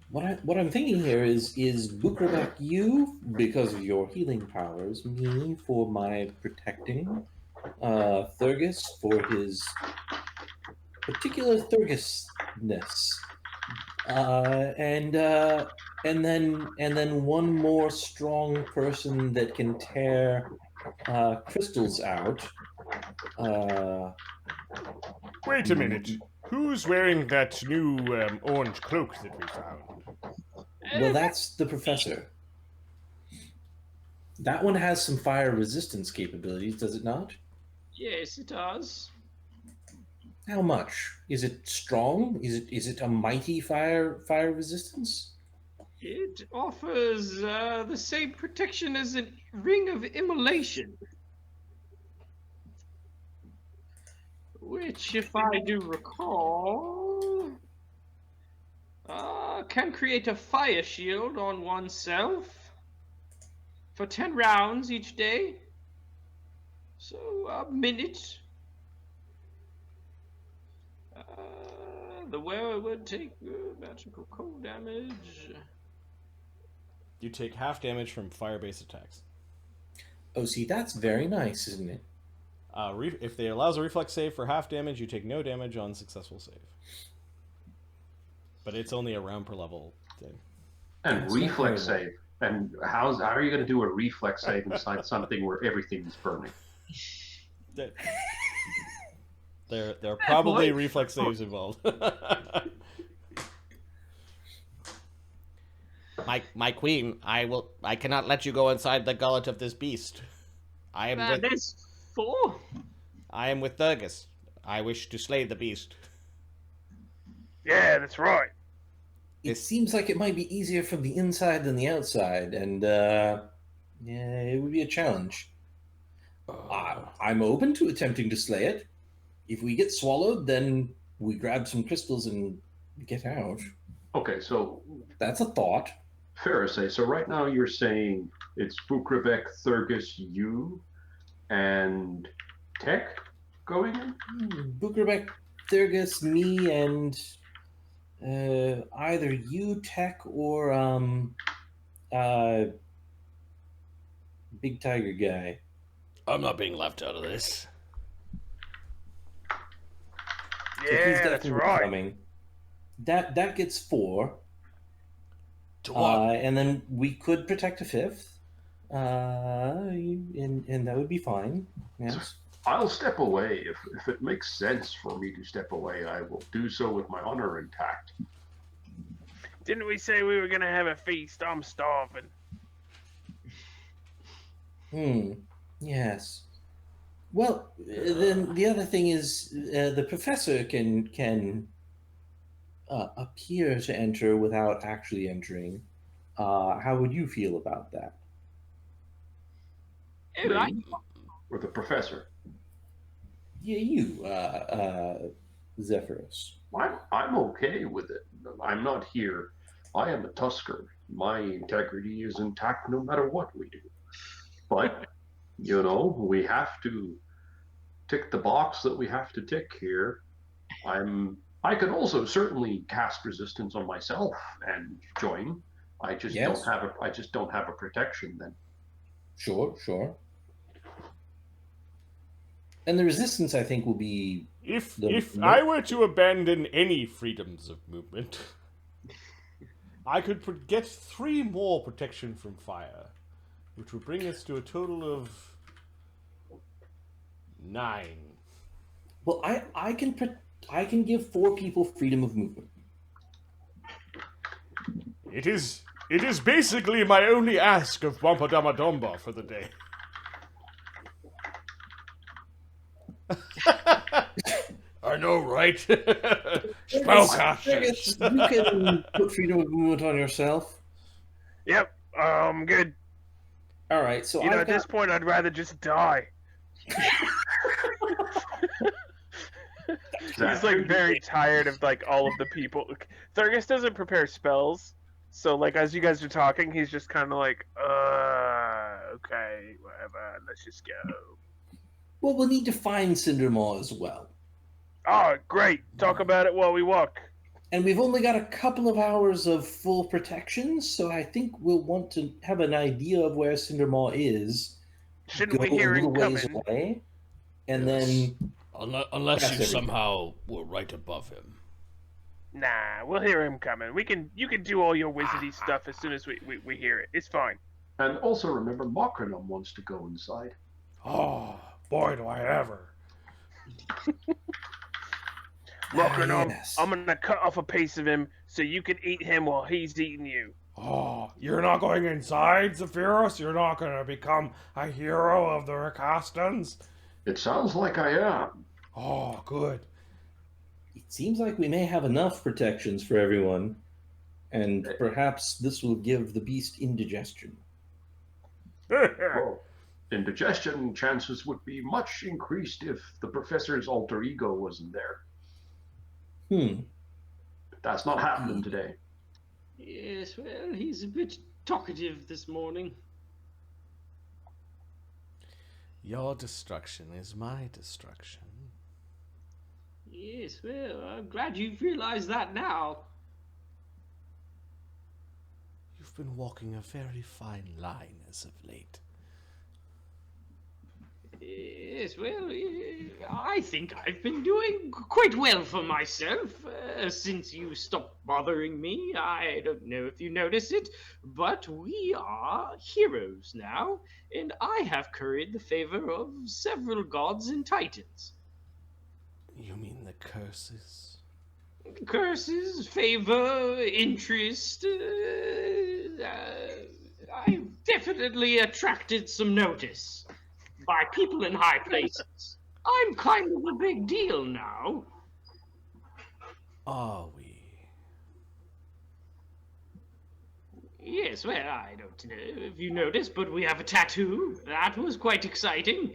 What I'm thinking here is Bukrabak you because of your healing powers, me for my protecting, Thurgus for his particular Thurgusness, and then one more strong person that can tear crystals out. Wait a minute. Who's wearing that new orange cloak that we found? Well, that's the professor. That one has some fire resistance capabilities, does it not? Yes, it does. How much? Is it strong? Is it a mighty fire resistance? It offers the same protection as a ring of immolation. Which, if I do recall, can create a fire shield on oneself for 10 rounds each day. So, a minute. The wearer would take magical cold damage. You take half damage from fire-based attacks. Oh, see, that's very nice, isn't it? If they allows a reflex save for half damage, you take no damage on successful save. But it's only a round per level thing. And That's not reflex terrible. save. And how are you going to do a reflex save inside something where everything's burning? There are probably reflex saves involved. My queen, I cannot let you go inside the gullet of this beast. There's 4. I am with Thurgus. I wish to slay the beast. Yeah, that's right. It seems like it might be easier from the inside than the outside, and yeah, it would be a challenge. I'm open to attempting to slay it. If we get swallowed, then we grab some crystals and get out. Okay, so That's a thought. Pharisee, so right now you're saying it's Bukrabek, Thurgus, you, and Tech going in? Bukrabek, Thurgus, me, and either you, Tech, or Big Tiger guy. I'm not being left out of this. So he's Yeah, that's definitely right. coming. That gets 4. To what? And then we could protect a 5th. And that would be fine. Yes. I'll step away. If it makes sense for me to step away, I will do so with my honor intact. Didn't we say we were gonna have a feast? I'm starving. Yes. Well, then the other thing is the professor can appear to enter without actually entering. How would you feel about that? Right. Or the professor. Yeah, you, Zephyrus. I'm okay with it. I'm not here. I am a Tusker. My integrity is intact no matter what we do. But, we have to tick the box that we have to tick here. I could also certainly cast resistance on myself and join. I just Yes. don't have a protection then. Sure. And the resistance, I think, will be... If I were to abandon any freedoms of movement, I could get 3 more protection from fire, which would bring us to a total of 9. Well, I can give 4 people freedom of movement. It is basically my only ask of Wampa Dama Domba for the day. I know, right? Fergus, you can put freedom of movement on yourself. Yep, I'm good. All right, so At this point, I'd rather just die. He's like very tired of like all of the people. Fergus doesn't prepare spells, so like as you guys are talking, he's just kind of like, okay, whatever, let's just go. Well, we'll need to find Cindermaw as well. Oh, great! Talk about it while we walk. And we've only got a couple of hours of full protection, so I think we'll want to have an idea of where Cindermaw is. Shouldn't we hear him coming? Away, and then... Unless you somehow were right above him. Nah, we'll hear him coming. You can do all your wizardy stuff as soon as we hear it. It's fine. And also remember, Mokranum wants to go inside. Oh, boy, do I ever. Mokranum, yes. I'm gonna cut off a piece of him so you can eat him while he's eating you. Oh, you're not going inside, Zephyrus? You're not going to become a hero of the Rakastans? It sounds like I am. Oh, good. It seems like we may have enough protections for everyone, and perhaps this will give the beast indigestion. Well, indigestion chances would be much increased if the professor's alter ego wasn't there. But that's not happening today. Yes, well, he's a bit talkative this morning. Your destruction is my destruction. Yes, well, I'm glad you've realized that now. You've been walking a very fine line as of late. Yes, well, I think I've been doing quite well for myself since you stopped bothering me. I don't know if you noticed it, but we are heroes now, and I have curried the favor of several gods and titans. You mean the curses? Curses, favor, interest. I've definitely attracted some notice by people in high places. I'm kind of a big deal now. Are we? Yes, well, I don't know if you noticed, but we have a tattoo. That was quite exciting.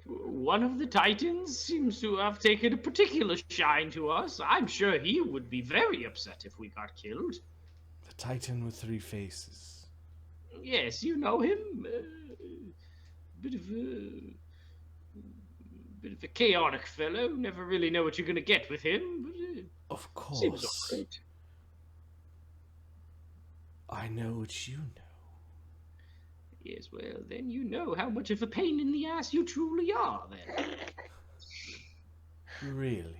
One of the Titans seems to have taken a particular shine to us. I'm sure he would be very upset if we got killed. The Titan with 3 faces. Yes, you know him. Bit of a chaotic fellow. Never really know what you're going to get with him. But, Of course. seems all right. I know what you know. Yes, well, then you know how much of a pain in the ass you truly are, then. Really?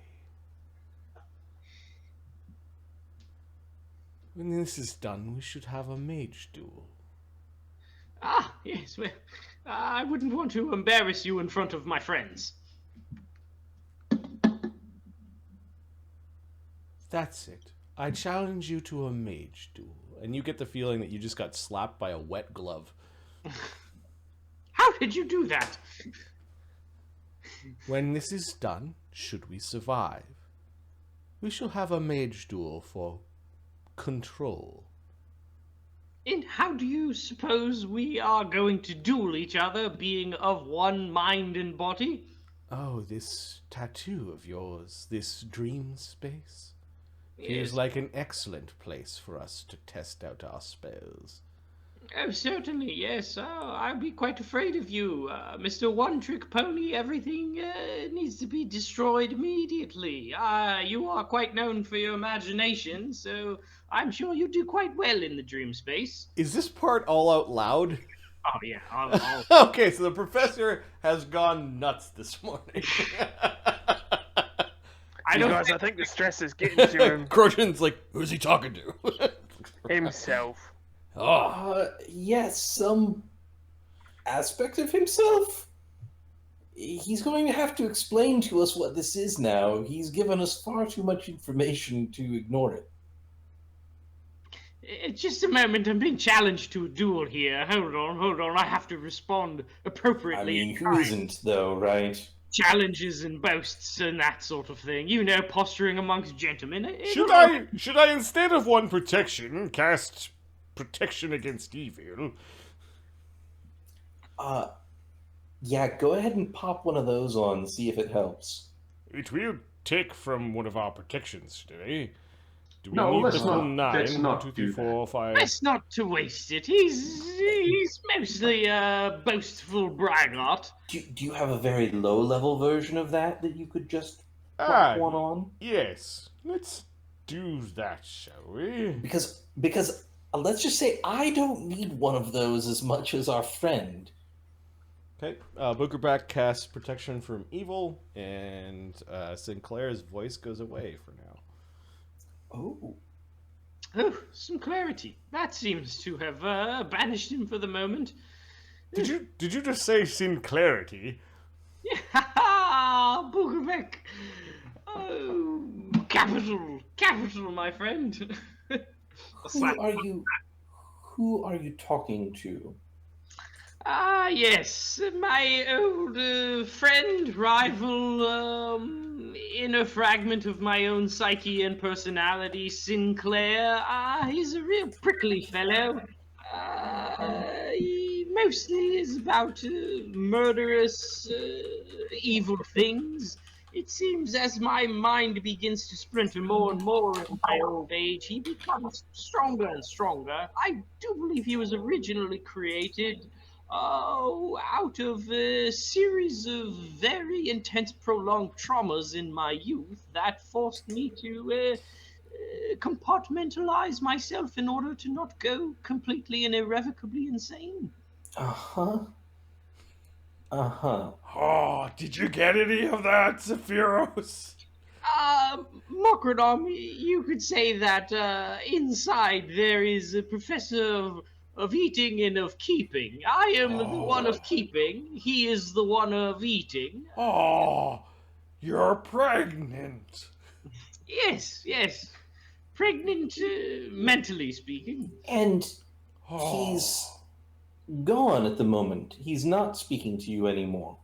When this is done, we should have a mage duel. Ah, yes, well, I wouldn't want to embarrass you in front of my friends. That's it. I challenge you to a mage duel. And you get the feeling that you just got slapped by a wet glove. How did you do that? When this is done, should we survive, we shall have a mage duel for control. And how do you suppose we are going to duel each other, being of one mind and body? Oh, this tattoo of yours, this dream space, feels Yes. like an excellent place for us to test out our spells. Oh, certainly, yes. Oh, I'd be quite afraid of you, Mr. One-Trick Pony. Everything needs to be destroyed immediately. You are quite known for your imagination, so I'm sure you do quite well in the dream space. Is this part all out loud? Oh, yeah. I'll... Okay, so the professor has gone nuts this morning. I don't Because I think the stress is getting to him Krojun's like, who's he talking to? himself. Oh, Yes, some aspect of himself. He's going to have to explain to us what this is now. He's given us far too much information to ignore it. Just a moment, I'm being challenged to a duel here. Hold on, I have to respond appropriately. I mean, who isn't, though, right? Challenges and boasts and that sort of thing. You know, posturing amongst gentlemen. Should I instead of one protection, cast protection against evil? Yeah, go ahead and pop one of those on, see if it helps. It will take from one of our protections today. Do we No, need let's the full not- 9? let's not 1, 2, 3, do 4, 5. Best not to waste it. He's mostly a boastful braggart. Do you have a very low-level version of that you could just Ah, pop one on? yes. Let's do that, shall we? Because let's just say I don't need one of those as much as our friend. okay. Bookerback casts protection from evil, and Sinclair's voice goes away for now. Oh. Oh, some clarity. That seems to have banished him for the moment. Did you just say Sinclarity? Boogerbeck. Oh, capital, my friend. Who are you talking to? Ah, yes, my old friend, rival, inner fragment of my own psyche and personality, Sinclair. He's a real prickly fellow. He mostly is about murderous, evil things. It seems as my mind begins to splinter more and more in my old age, he becomes stronger and stronger. I do believe he was originally created out of a series of very intense, prolonged traumas in my youth that forced me to compartmentalize myself in order to not go completely and irrevocably insane. Uh-huh. Uh-huh. Oh, did you get any of that, Zephyros? Mokradom, you could say that inside there is a professor of eating and of keeping. I am the one of keeping. He is the one of eating. Oh, you're pregnant. Yes. Pregnant, mentally speaking. And Oh. he's gone at the moment. He's not speaking to you anymore.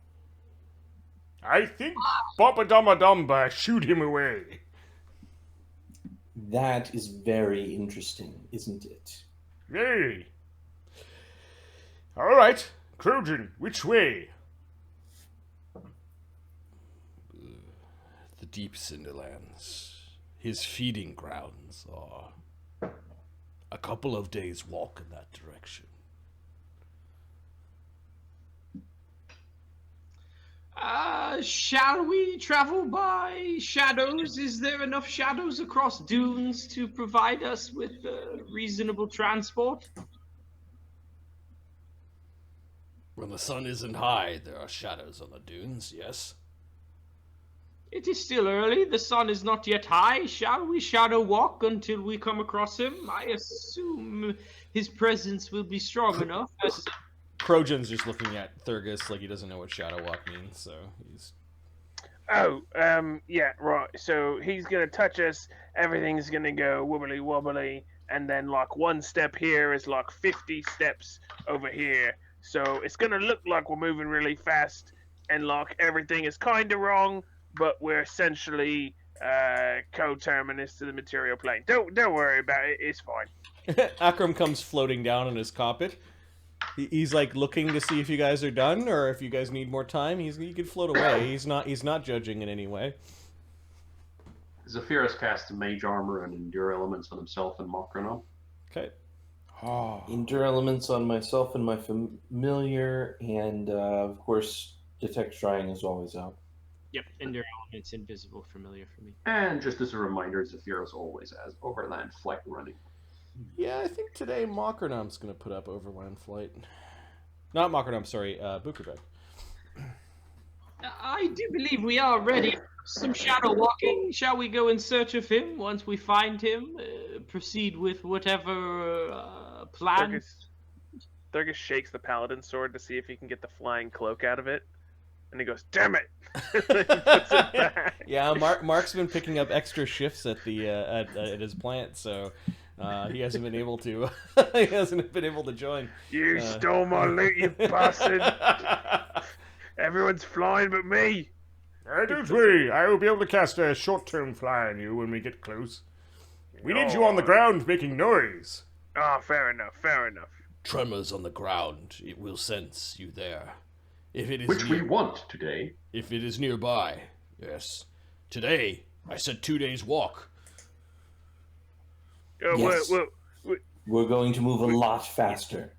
I think Bumpa Dumba Dumba shoot him away. That is very interesting, isn't it? Yay. All right, Krojun, which way? The deep Cinderlands. His feeding grounds are a couple of days' walk in that direction. Shall we travel by shadows? Is there enough shadows across dunes to provide us with reasonable transport? When the sun isn't high, there are shadows on the dunes, yes? It is still early. The sun is not yet high. Shall we shadow walk until we come across him? I assume his presence will be strong enough. Krojun's just looking at Thurgus like he doesn't know what Shadow Walk means, so he's... Oh, yeah, right. So he's gonna touch us. Everything's gonna go wobbly wobbly, and then like one step here is like 50 steps over here. So it's gonna look like we're moving really fast, and like everything is kind of wrong, but we're essentially coterminous to the material plane. Don't worry about it. It's fine. Akram comes floating down on his cockpit. He's like looking to see if you guys are done or if you guys need more time. He can float away. He's not judging in any way. Zephyrus casts Mage Armor and Endure Elements on himself and Mokranum. Okay. Endure Elements on myself and my familiar, and of course, Detect Scrying is always out. Yep, Endure Elements, Invisible, Familiar for me. And just as a reminder, Zephyrus always has Overland Flight running. Yeah, I think today Mokranum's going to put up Overland Flight. Not Mokranum, sorry, Bukerbeg. I do believe we are ready. Some shadow walking. Shall we go in search of him? Once we find him, proceed with whatever plan. Thurgus shakes the paladin sword to see if he can get the flying cloak out of it, and he goes, "Damn it!" He puts it back. Yeah, Mark's been picking up extra shifts at the at his plant, so he hasn't been able to. He hasn't been able to join. You stole my loot, you bastard! Everyone's flying but me. Don't worry, I will be able to cast a short-term fly on you when we get close. We need you on the ground making noise. Ah, fair enough, fair enough. Tremors on the ground. It will sense you there. If it is Which we want today. If it is nearby, yes. Today, I said 2 days walk. Yes. We're going to move a lot faster.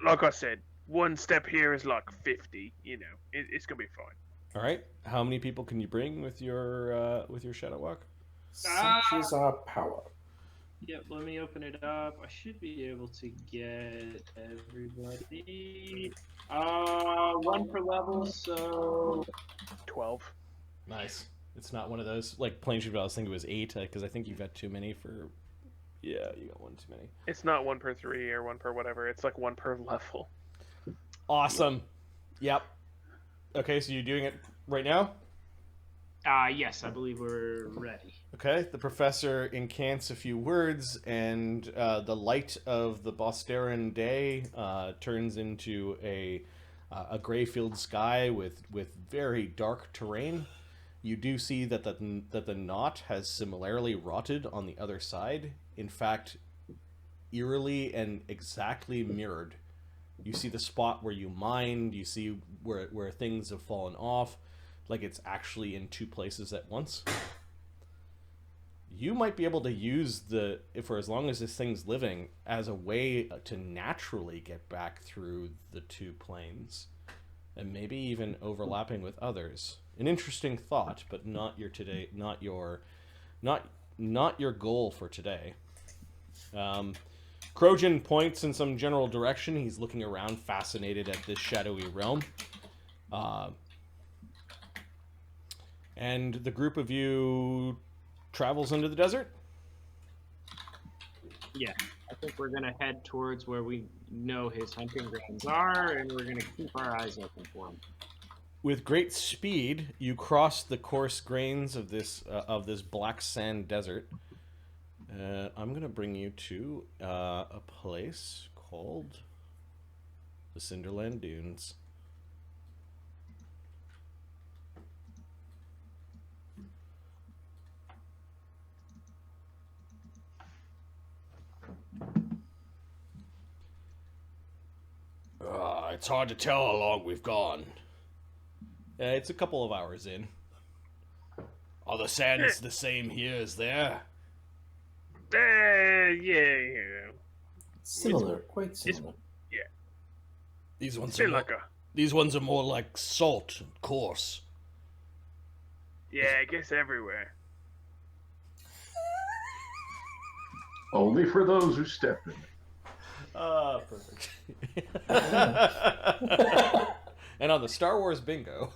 Like I said, one step here is like 50. You know, it's gonna be fine. All right. How many people can you bring with your Shadow Walk? Such is our power. Yep, let me open it up. I should be able to get everybody. One per level, so 12. Nice. It's not one of those like plane ship. I was thinking it was 8 because I think you've got too many for. Yeah, you got one too many. It's not 1 per 3 or 1 per whatever. It's like 1 per level. Awesome. Yep. Okay, so you're doing it right now? Yes, I believe we're ready. Okay, the professor incants a few words, and the light of the Bosteran day turns into a gray-filled sky with very dark terrain. You do see that the knot has similarly rotted on the other side. In fact, eerily and exactly mirrored. You see the spot where you mined, you see where things have fallen off, like it's actually in two places at once. You might be able to use for as long as this thing's living, as a way to naturally get back through the two planes, and maybe even overlapping with others. An interesting thought, but not your goal for today. Krojun points in some general direction. He's looking around, fascinated at this shadowy realm. And the group of you travels into the desert? Yeah, I think we're going to head towards where we know his hunting grounds are, and we're going to keep our eyes open for him. With great speed, you cross the coarse grains of this black sand desert. I'm going to bring you to a place called the Cinderland Dunes. It's hard to tell how long we've gone. It's a couple of hours in. Are the sands the same here as there? Yeah. Similar, quite similar. These ones Still are like these ones are more like salt and coarse. Yeah, I guess everywhere. Only for those who step in. Perfect. And on the Star Wars bingo.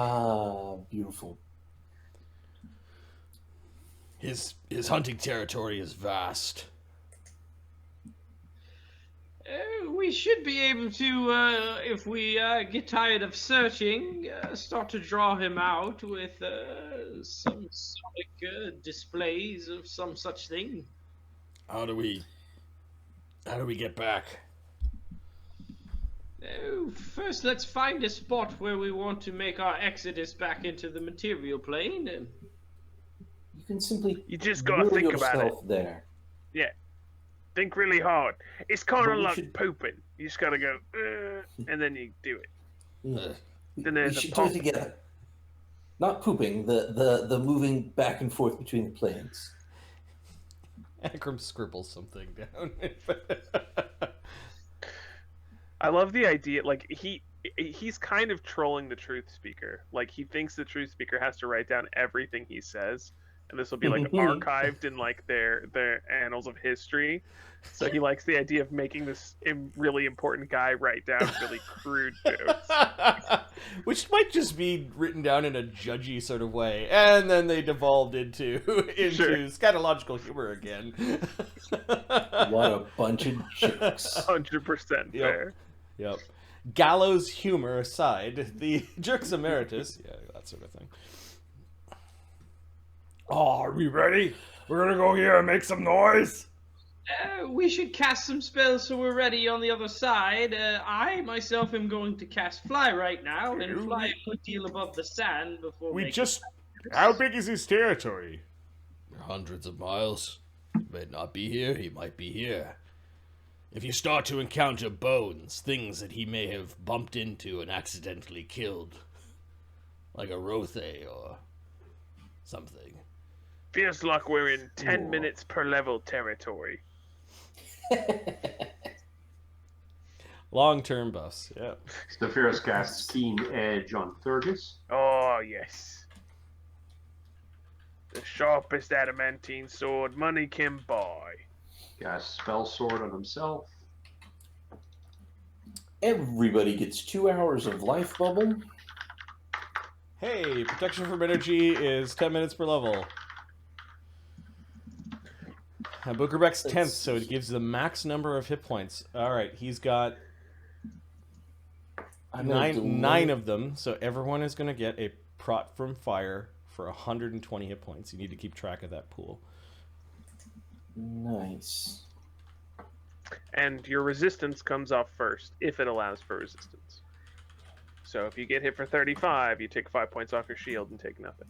Ah, beautiful. His hunting territory is vast. We should be able to, if we get tired of searching, start to draw him out with some sonic displays of some such thing. How do we get back? First, let's find a spot where we want to make our exodus back into the material plane. You can simply You just gotta lure think about it. yourself there. Yeah. Think really hard. It's kind But of we like should- pooping. You just gotta go, and then you do it. Yeah. Then We there's a should do pump. it together. Not pooping, the moving back and forth between the planes. Akram scribbles something down. I love the idea. Like he's kind of trolling the truth speaker. Like he thinks the truth speaker has to write down everything he says, and this will be like archived in like their annals of history. So he likes the idea of making this really important guy write down really crude jokes. Which might just be written down in a judgy sort of way, and then they devolved into Sure. scatological humor again. What a bunch of jerks. 100% fair. Yep. Gallows humor aside, the Jerks Emeritus, yeah, that sort of thing. Oh, are we ready? We're gonna go here and make some noise. We should cast some spells so we're ready on the other side. I myself am going to cast Fly right now and fly a good deal above the sand before We making- just. How big is his territory? Hundreds of miles. He may not be here, he might be here. If you start to encounter bones, things that he may have bumped into and accidentally killed, like a Rothe or something. Feels like we're in 10 minutes per level territory. Long-term buffs, yeah. Zephyros casts Keen Edge on Thurgus. Oh, yes. The sharpest adamantine sword money can buy. Casts Spell Sword on himself. Everybody gets 2 hours of life bubble. Hey, protection from energy is 10 minutes per level. Bookerbeck's 10th, so it gives the max number of hit points. Alright, he's got nine of them, so everyone is going to get a prot from fire for 120 hit points. You need to keep track of that pool. Nice. And your resistance comes off first, if it allows for resistance. So if you get hit for 35, you take 5 points off your shield and take nothing.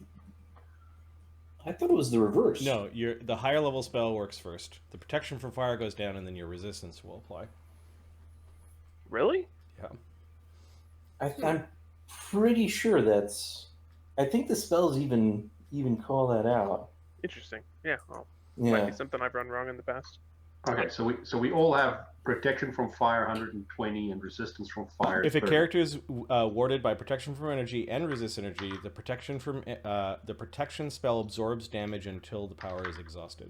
I thought it was the reverse. No, the higher level spell works first. The protection from fire goes down, and then your resistance will apply. Really? Yeah. I'm pretty sure that's. I think the spells even call that out. Interesting. Yeah, well, Yeah. might be something I've run wrong in the past. Okay, so we all have protection from fire 120 and resistance from fire. If a 30. character is warded by protection from energy and resist energy, the protection spell absorbs damage until the power is exhausted.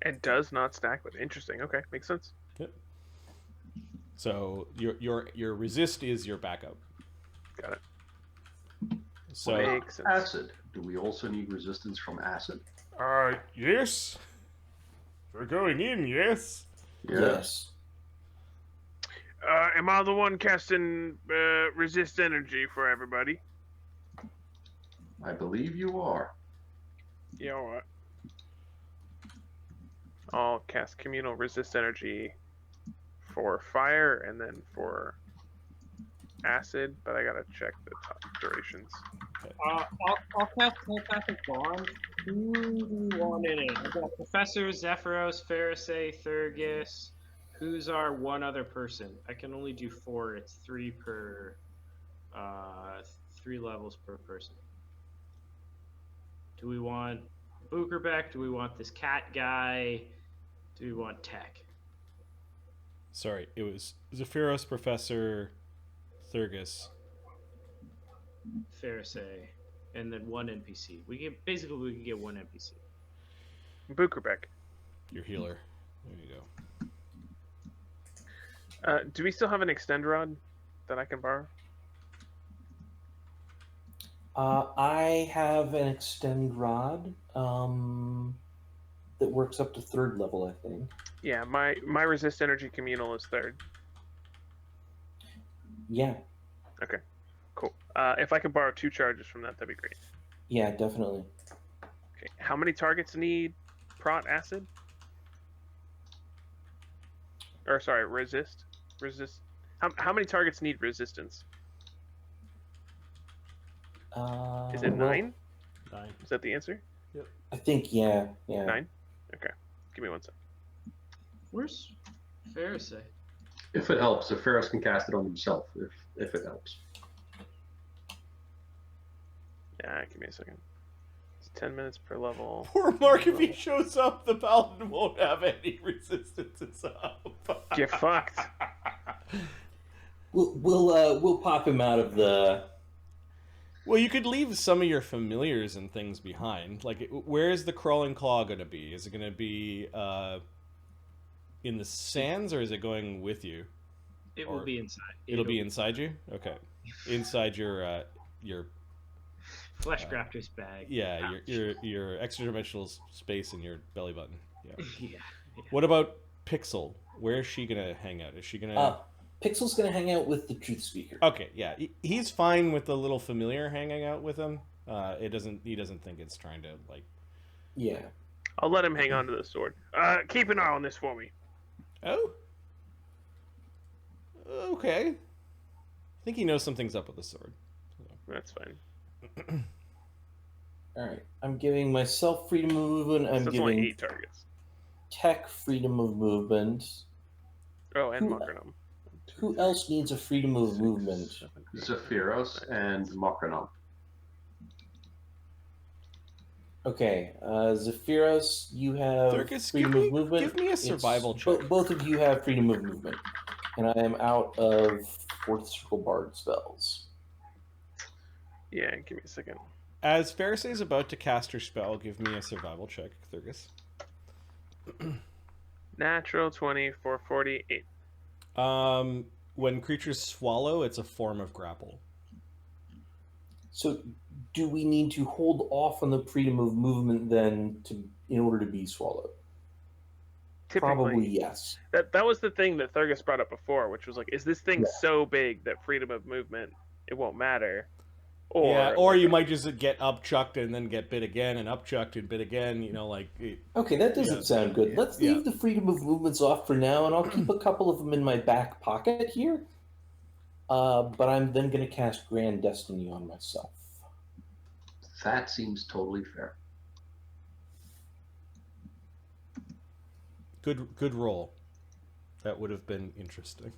And does not stack with. Interesting. Okay, makes sense. Yep. So your resist is your backup. Got it. So Makes sense. Acid. Do we also need resistance from acid? Yes. We're going in, yes. Yes. Am I the one casting resist energy for everybody? I believe you are. Yeah, alright. I'll cast communal resist energy for fire and then for acid, but I gotta check the top durations. I'll cast telepathic bond. Who do we want in it? I've got Professor, Zephyros, Pharisee, Thurgus. Who's our one other person? I can only do 4. It's 3 per 3 levels per person. Do we want Bookerbeck? Do we want this cat guy? Do we want Tech? sorry, it was Zephyros, Professor, Thurgus. Pharisee, and then 1 NPC. We can get 1 NPC. Bookerbeck. Your healer. There you go. Do we still have an extend rod that I can borrow? I have an extend rod that works up to 3rd level, I think. Yeah, my resist energy communal is 3rd. Yeah, Cool. If I could borrow 2 charges from that, that'd be great. yeah, definitely. Okay. How many targets need prot acid? Or sorry, resist. How many targets need resistance? Is it Well, 9? 9. Is that the answer? I think, yeah. 9? Okay. Give me 1 sec. Where's Pharisee? If it helps, the Ferris can cast it on himself if it helps. Yeah, give me a second. It's 10 minutes per level. Poor Mark, if he shows up, the paladin won't have any resistances up. Get fucked. We'll pop him out of the. Well, you could leave some of your familiars and things behind. Like, where is the crawling claw going to be? Is it going to be in the sands, or is it going with you? It will be inside. It'll be inside you? Okay. Inside your Flesh Grafter's bag. yeah, your extra-dimensional space in your belly button. Yeah. Yeah. What about Pixel? Where is she going to hang out? Is she going to... Pixel's gonna hang out with the Truth Speaker. Okay, yeah. He's fine with the little familiar hanging out with him. He doesn't think it's trying to, like... Yeah. I'll let him hang on to the sword. Keep an eye on this for me. Oh? Okay. I think he knows something's up with the sword. That's fine. Alright. I'm giving myself freedom of movement. I'm That's giving only 8 targets. Tech freedom of movement. Oh, and Mocranum. Who else needs a freedom of movement? Zephyros and Mocranom. Okay, Zephyros, you have Thurkus, freedom of movement. give me a survival check. Both of you have freedom of movement. And I am out of 4th Circle Bard spells. Yeah, give me a second. As Pharisee is about to cast her spell, give me a survival check, Thurgus. Natural 20 for 48. When creatures swallow, it's a form of grapple. So, do we need to hold off on the freedom of movement then in order to be swallowed? Typically, Probably yes. That was the thing that Thurgus brought up before, which was like, is this thing so big that freedom of movement, it won't matter? Or you might just get upchucked and then get bit again and upchucked and bit again, Okay, that doesn't sound good. Let's leave the freedom of movements off for now, and I'll keep a couple of them in my back pocket here. But I'm then going to cast Grand Destiny on myself. That seems totally fair. Good roll. That would have been interesting.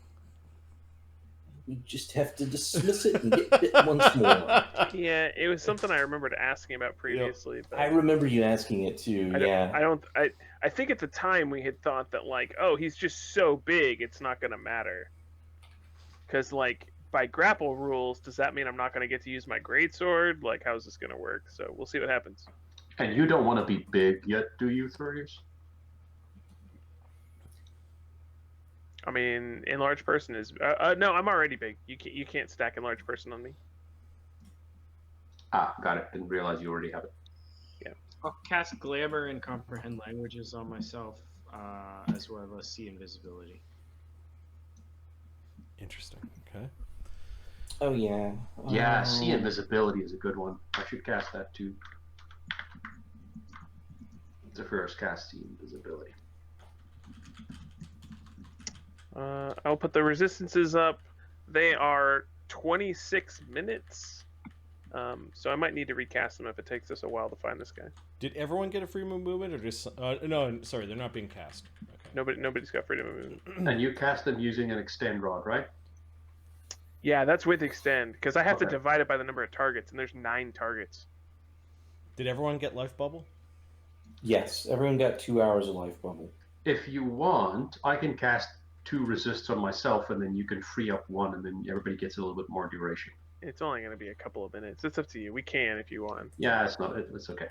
We just have to dismiss it and get bit once more. Yeah, it was something I remembered asking about previously. But I remember you asking it too. I think at the time we had thought that like, oh, he's just so big, it's not going to matter. Because like by grapple rules, does that mean I'm not going to get to use my greatsword? Like, how's this going to work? So we'll see what happens. And you don't want to be big yet, do you, Thurius? I mean, enlarged person is no. I'm already big. You can't stack enlarged person on me. Ah, got it. Didn't realize you already have it. Yeah. I'll cast Glamour and Comprehend Languages on myself, as well as See Invisibility. Interesting. Okay. Oh yeah. Yeah, See Invisibility is a good one. I should cast that too. Zephyros cast See Invisibility. I'll put the resistances up. They are 26 minutes. So I might need to recast them if it takes us a while to find this guy. Did everyone get a free movement, or just no? Sorry, they're not being cast. Okay. Nobody's got freedom of movement. And you cast them using an extend rod, right? Yeah, that's with extend because I have to divide it by the number of targets, and there's 9 targets. Did everyone get life bubble? Yes, everyone got 2 hours of life bubble. If you want, I can cast 2 resists on myself, and then you can free up 1, and then everybody gets a little bit more duration. It's only going to be a couple of minutes. It's up to you. We can if you want. Yeah, it's not. It's okay.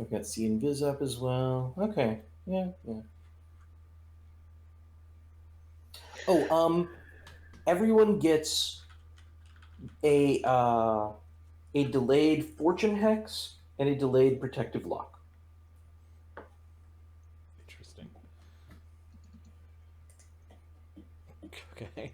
I've got See Invis up as well. Okay. Yeah. Oh, everyone gets a a delayed fortune hex, and a delayed protective lock. Interesting. Okay.